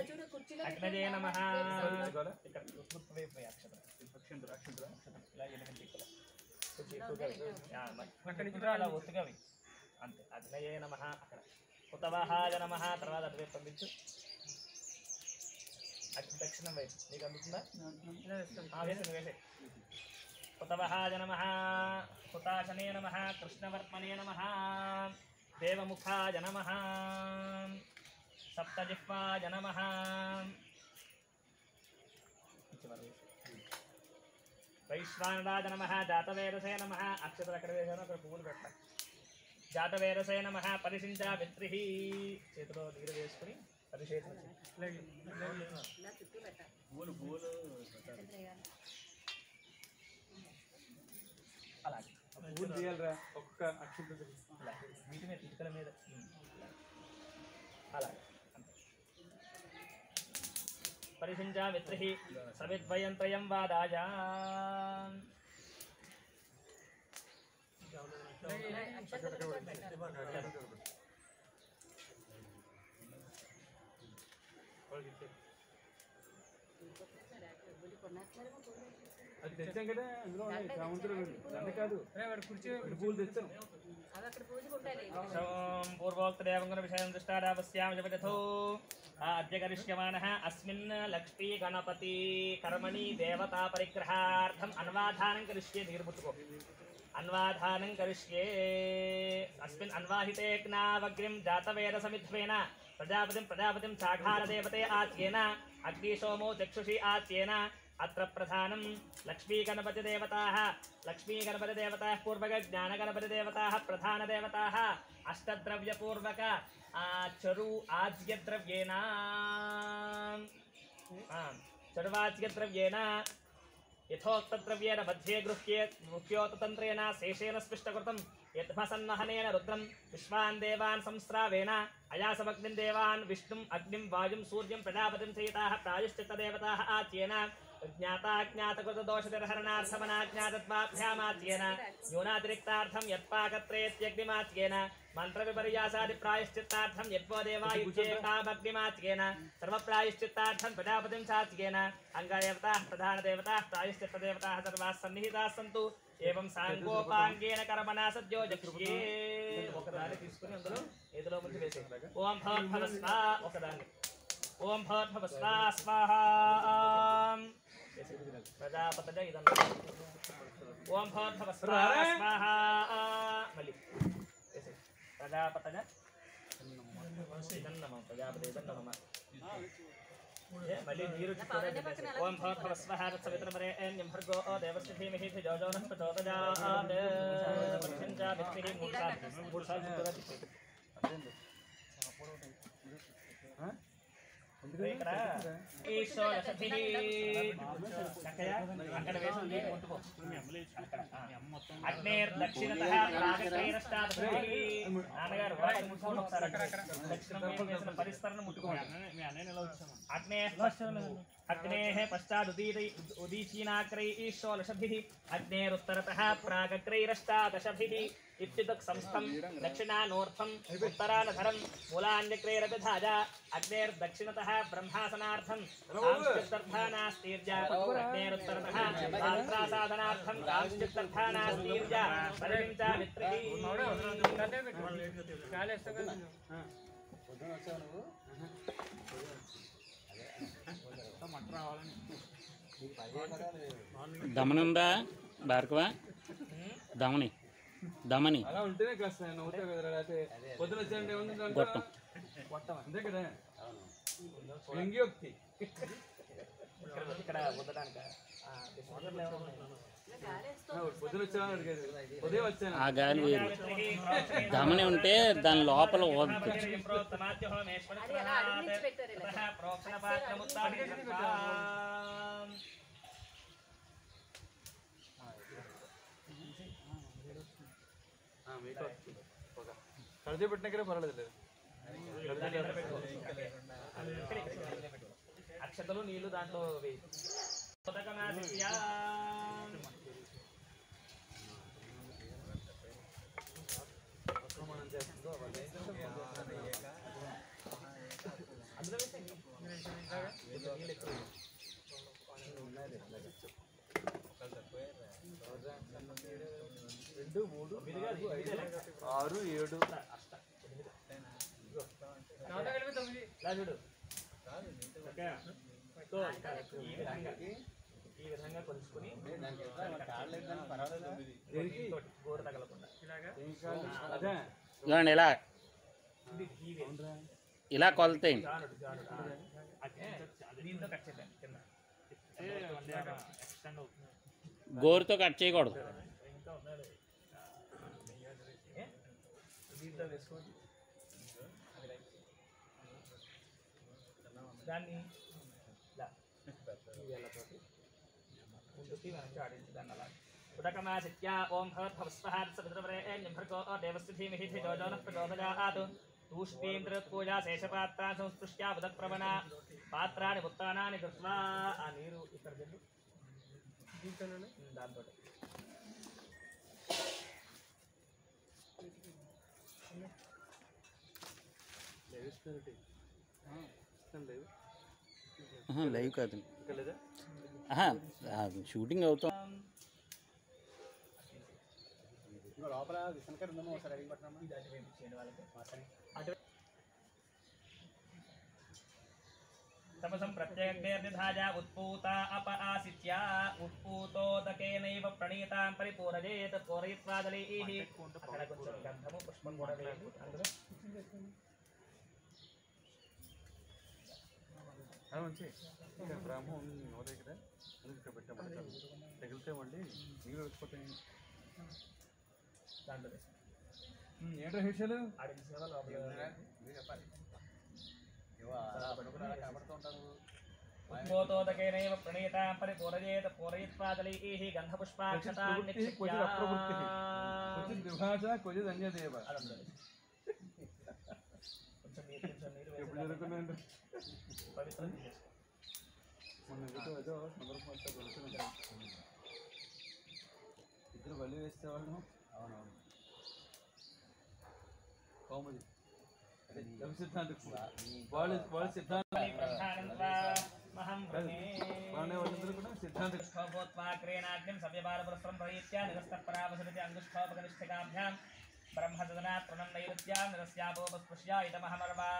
చూడు కుర్చీలో అగ్నజే నమః అలా ఒత్తుగా అంతే అగ్నయే నమః అక్కడ హుతవహాయ నమః తర్వాత అటువైపు పంపించు దక్షిణం వైపు నీకు అందుతుందా వేసింది వేసే హుతవహాయ నమః హుతాశనే నమః కృష్ణవర్మణే నమః దేవముఖాయ నమః సప్తజిహ్వాయ నమః వైశ్వానరాయ నమః జాతవేదసే నమః అక్షతలు అక్కడ వేసాను అక్కడ పువ్వులు పెట్ట జాతవేదసే నమః పరిశించా విత్రిః చేతిలో నీరు వేసుకుని పరిశేషణ ఇలా చుట్టూ పెట్టాలి అలాగే పూలు తీయాలిరా ఒక్క అక్షంత అలాగే వీటి మీద ఇటుకల మీద అలాగే పరిశించా విత్రిః సవిద్వయం త్రయం వాదాయ అది తెచ్చాం కదా అందులో ఉన్నాయి సామంతులు దండ కాదు కుర్చీ పూలు తెచ్చాం అవి అక్కడ పూజకుంటాయి పూర్వోక్తదేవంగుణ విషయం దృష్టారావస్యాం జపథో అద్య కరిష్యమానః అస్మిన్ లక్ష్మీ గణపతి కర్మణి దేవతా పరిగ్రహార్థం అన్వాధానం కరిష్యే నీరుముట్టుకో అన్వాధానం కరిష్యే అస్మిన్ అన్వాహితేజ్ఞావగ్నిం జాతవేదసమిధ్వేన ప్రజాపతిం సాఘారదేవతే ఆచ్యేన అగ్నిశోమో చక్షుషి ఆచ్యేన अत्र प्रधानं लक्ष्मीगणपतिदेवताः पूर्वक ज्ञानगणपतिदेवताः प्रधानदेवताः अष्टद्रव्यपूर्वक चरु आज्यद्रव्येन चरुवाज्यद्रव्येन यथोक्तद्रव्येन मध्ये गृह्योततन्त्रेण शेषेण स्पृष्टकृतं यद्भसन्वहनेन रुद्रं विश्वान् देवान् संस्रावेण अयासमग्निं देवान् विष्णुम् अग्निं वायुं सूर्यं प्रजापतिं सहिताः प्रायश्चित्तदेवताः आच्येन ज्ञाताज्ञातकृतदोषनिर्हरणार्थमनाज्ञातत्वाभ्यामाच्येन न्यूनातिरिक्तार्थं यत्पाकत्रेत्यग्निमाच्येन मन्त्रविपर्यासादिप्रायश्चित्तार्थं यद्वो देवायुज्येकामग्निमाच्येन सर्वप्रायश्चित्तार्थं प्रजापतिं चाच्येन अङ्गदेवताः प्रधानदेवताः प्रायश्चित्तदेवताः सर्वाः सन्निहिताः सन्तु एवं सांगोपांगेन कर्मणा सद्यो जक्ष्ये ఒకదాన్ని తీసుకొని అందులో ఏదో ముందు వేసే ఓం భవస్వా ఒకదాన్ని ఓం భవస్వా స్వాహా ప్రజాపతజ ఇదన్న ఓం భవస్వా స్వాహా మళ్ళీ వేసే ప్రజాపతజ ఇదన్నమ ప్రజాపతి ఇదన్నమ మళ్ళీ నీరు ఓం భవస్వః సవితుర్వరేణ్యం భర్గో దేవస్య ధీమహి ధియో నః ప్రచోదయాత్ పరిశించా విత్రిః మూడు సార్లు ఇక్కడ ఈశ్వరశక్తి అక్కడ వేసి ముట్టుకో అగ్నేర్ దక్షిణతః ప్రాగత్రైరష్టాదశ నాన్నగారు ముట్టుకోండి ఒకసారి దక్షిణం వేసిన పరిసరాన్ని ముట్టుకోండి అగ్నేయ अग्नेः पश्चादुदीचीनाग्रैः षोडशभिः अग्नेरुत्तरतः प्रागग्रैरष्टादशभिः इत्युदक् संस्थं दक्षिणानोर्थम् उत्तरानधरं मूलान्यग्रैरभिधाजा अग्नेर्दक्षिणतः ब्रह्मासनार्थं कांश्चित्तर्थानास्तीर्जा अग्नेरुत्तरतः पात्रासाधनार्थं कांश्चित्तर्थानास्तीर्जा परिमिता मित्रिः దమనుందా భార్గవ దమని దమని అలా ఉంటేనే కాస్త నవ్వుతావు కదా లేకపోతే పొద్దున వచ్చాయంటే ఏముంది గొట్టం అంతే కదా వ్యంగ్యోక్తి ఇక్కడ వదడానికి పొద్దున వచ్చాను అడిగేది ఉదయం వచ్చాను ఆ గాలి వేరు దమని ఉంటే దాని లోపల వద్దు అది అలా అడిగించి పెట్టారు ఇలా. కడితే పెట్టినాకనే పర్వాలేదు లేదు అక్షతలు నీళ్లు దాంట్లో వేయి మనం చేస్తుందో అందులో వేసేయి. నీళ్ళు ఎక్కువ వేయి. 2, 3, 4, 5, 6, 7 ఇలా చూడు ఓకే సో ఈ విధంగా కొలుచుకుని గోరు తగలకుండా అదే ఇలాండి ఇలా కొలతేయండి దీంతో కట్ చేద్దాం కింద ఎక్స్టెండ్ అవుతుంది గోరుతో కట్ చేయకూడదు ఇంకా ఉన్నాడు దీంతో వేసుకోండి దాన్ని ఇలా ఈ వేళ్ళతోటి ముందుకి వెనక్కి ఆడించి దాన్ని అలా ఉదకమాసిత్యా ఓం భవద్భవస్వహాత్సవితృవరేణ్యభర్గో దేవస్య ధీమహి ధిజోజో నః ప్రచోదయాత్ తూష్ణీంద్రపూజా శేషపాత్రా సంస్పృష్ట్యా ఉదక్ప్రవణ పాత్రాన్ని ఉత్తానాన్ని కృత్వా ఆ నీరు ఇక్కడ జల్లు దాంతో లైవ్ కాదు లేదా షూటింగ్ అవుతాం లోపల విసనకర్ ఉందేమో ఒకసారి అడిగి పట్టినమ్మా तपसं प्रत्यग्निर्निधाया उत्पूता अप आसित्या उत्पूतोदकेनैव प्रणीतां परिपूरयेत् पूरयित्वा दलैः अక్కడ కొంచెం గంధము పుష్పం కూడా వేయండి అందులో మంచి బ్రాహ్మం నో దగ్గర ఇక్కడ పెట్టామంటే తగిలితే మళ్ళీ నీళ్ళు వచ్చిపోతాయి దాంట్లో ఏంటో విషయాలు ఆడించిన లోపల उत्पोतोदकेनैव प्रणीतां परिपूरयेत् पूरयित्वा दलैः गन्धपुष्पाक्षतान् निक्षिप्य విభాష క్వచిత్ అన్యదేవ కొంచెం నీరు ఎప్పుడు జరుగుతున్నాయండి పవిత్రం చేసేసుకో మొన్న ఏదో సందర్భం వస్తే తెలుస్తుంది ఇద్దరు బలి వేసేవాళ్ళు అవునవును కామెడీ సిద్ధాంతం వాళ్ళ సిద్ధాంతం వాళ్ళందరూ కూడా సిద్ధాంతం స్వభూత్వాగ్రేణాగ్నిం సవ్యపారపురస్రం ప్రయత్య నిరస్తపరావసరితి అంగుష్ఠోపకనిష్ఠికాభ్యాం బ్రహ్మసదనాత్ ప్రణం నైరుత్యాం నిరస్యాపోపస్పృశ్య ఇదమహమర్వా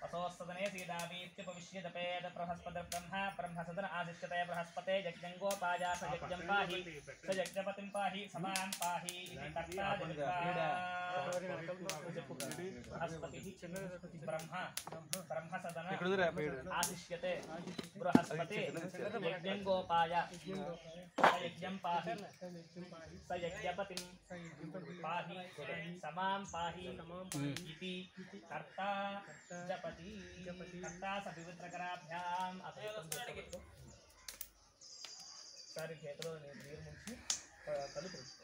వసోస్తదనే సీదావీత్యుపవిశ్యదపేద బృహస్పతిర్బ్రహ్మ బ్రహ్మసదన ఆదిశ్యతే బృహస్పతే యజ్ఞంగోపాయా స యజ్ఞం పాహి స యజ్ఞపతిం పాహి సమాం పాహి ఇది కర్తా బ్రహ్మ బ్రహ్మసదన ఆదిశ్యతే బృహస్పతే యజ్ఞంగోపాయ స యజ్ఞం పాహి స యజ్ఞపతిం పాహి సమాం పాహి ఇది కర్తా జపతి కర్తా సవివిత్రకరాభ్యాం ఒకసారి చేతిలో నీరు ముంచి కళ్ళు తెలుసుకో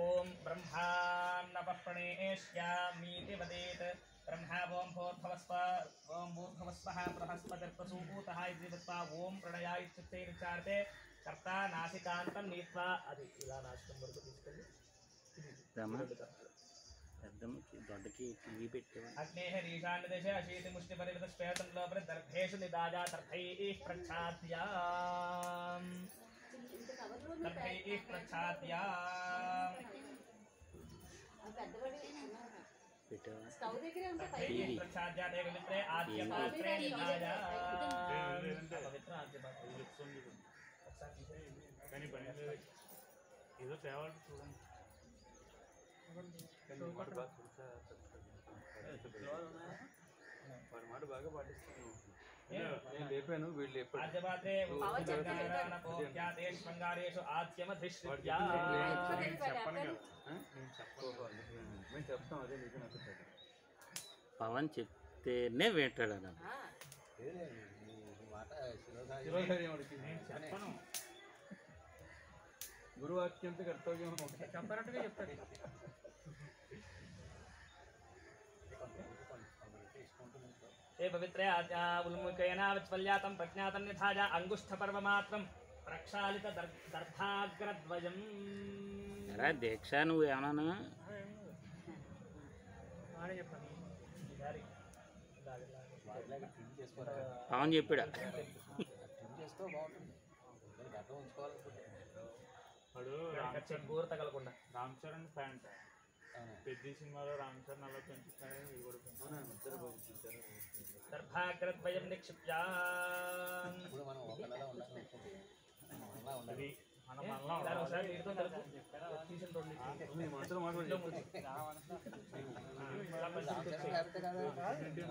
ఓం బ్రహ్మాన్నప ప్రణేష్యామీతి వదేత్ ब्रह्मा ओम भूर्भुवस्व ओम भूर्भुवस्वः बृहस्पतिर्प्रसूतः इति वत्वा ओम प्रणयाय चित्ते विचारते कर्ता नासिकांतं नीत्वा అది ఇలా నాసికం వరకు తీసుకెళ్ళి పెద్దమ్మకి దొడ్డకి టీవీ పెట్టేవాడు अग्नेः ईशान्यदेशे अशीतिमुष्टिपरिमितश्वेतं लोपरि दर्भेषु निदाय दर्भैः प्रच्छाद्याम् ఇంత కవర్లో दर्भैः प्रच्छाद्याम् పెద్దవాడు పెట్టేవా స్టవ్ దగ్గరే ఉంటే दर्भैः प्रच्छाद्यात् एकमित्रे आद्यपात्रे निदाय पवित्र आद्यपात्रे ఒకసారి తీసేయండి. కానీ పని ఏదో తేవాలి చూడండి వాడి మాట బాగా పాటిస్తాను నేను లేపాను వీళ్ళు లేపాడు आद्यपात्रे उच्चकारानपोक्यातेषु शृङ्गारेषु आद्यमधिश्रित्या చెప్పను కదా నేను చెప్పను మేము చెప్తాం అదే నీకు నాకు పవన్ చెప్తేనే వింటాడు అన్న మాట నేను చెప్పను గురువాక్యంతో కర్తవ్యం చెప్పారంటగా చెప్తాడు ते पवित्रे उन्मुखेन विस्फल्यातं प्रज्ञातं निधाय अंगुष्ठपर्वमात्रं प्रक्षालितदर्भाग्रद्वयम् ఎరా దీక్ష నువ్వు ఏమన్నా ఆడే చెప్పాను ట్రిమ్ చేసుకోరా పవన్ చెప్పాడు ట్రిమ్ చేసుకో బాగుంటుంది గడ్డ ఉంచుకోవాలనుకుంటే వాడు గోరు తగలకుండా రామ్ చరణ్ ఫ్యాంట్ పెద్ద సినిమాలో రామ్ చరణ్ అలా పెంచుతాడు ఇది కూడా పెంచుతాడు దర్భాగ్రద్వయం నిక్షిప్య ఇప్పుడు మనం ఒకళ్ళలా ఉండాలనుకుంటే అలా ఉండాలి మనం మనలో ఒకసారి నీటితో కలుపు తీసిన రెండు మీ మనసులో మాట్లాడి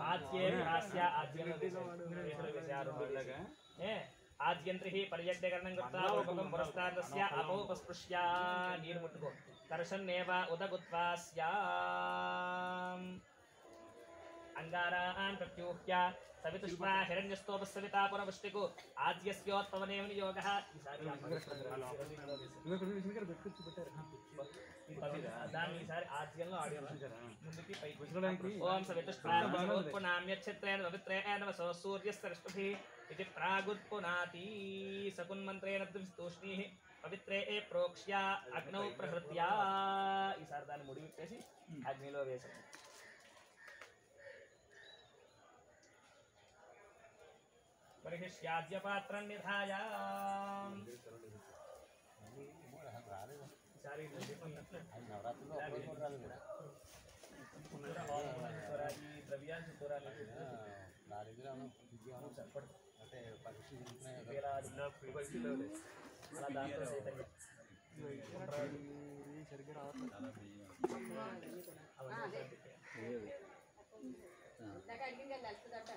ఆద్యే హాస్య ఆద్యంలాగా ఆద్యంత్రి పర్యగ్రహణం కృత్వా ఉపకం పురస్తాదస్య అపోపస్పృశ్య నీరు ముట్టుకో దర్శన్నేవ ఉదగుత్వా స్యాం అంగారాన్ ప్రత్యూహ్య సవితుష్మా హిరణ్యస్తోపస్సవితా పునవృష్టికు ఆద్యస్యోత్పవనేవ నియోగః ఈసారి దాన్ని ఈసారి ఆద్యంలో ఆడియో ముందుకి పైకి ఓం సవితుష్మానామ్యక్షత్రేణ పవిత్రేణ వసో సూర్యస్తరష్టుభిః ఇది ప్రాగుత్పునాతి సకున్మంత్రేణ తూష్ణీః పవిత్రే ప్రోక్ష్య అగ్నౌ ప్రహృత్య ఈసారి దాన్ని ముడి విప్పేసి అగ్నిలో వేసాం పరిహిష్యాద్యపాత్రం నిధాయ రాలేదు ఈసారి అది నవరాత్రిలో ఒకరోజు కూడా రాలేదు ఈ ద్రవ్యాన్ని చూడాలి నా దగ్గర బిజీ సరిపడు అంటే పరీక్ష జరుగుతున్నాయి కదా అలా దాంట్లో చైతన్యం ఇందాక అడిగింది వెళ్ళి వెళ్తుందట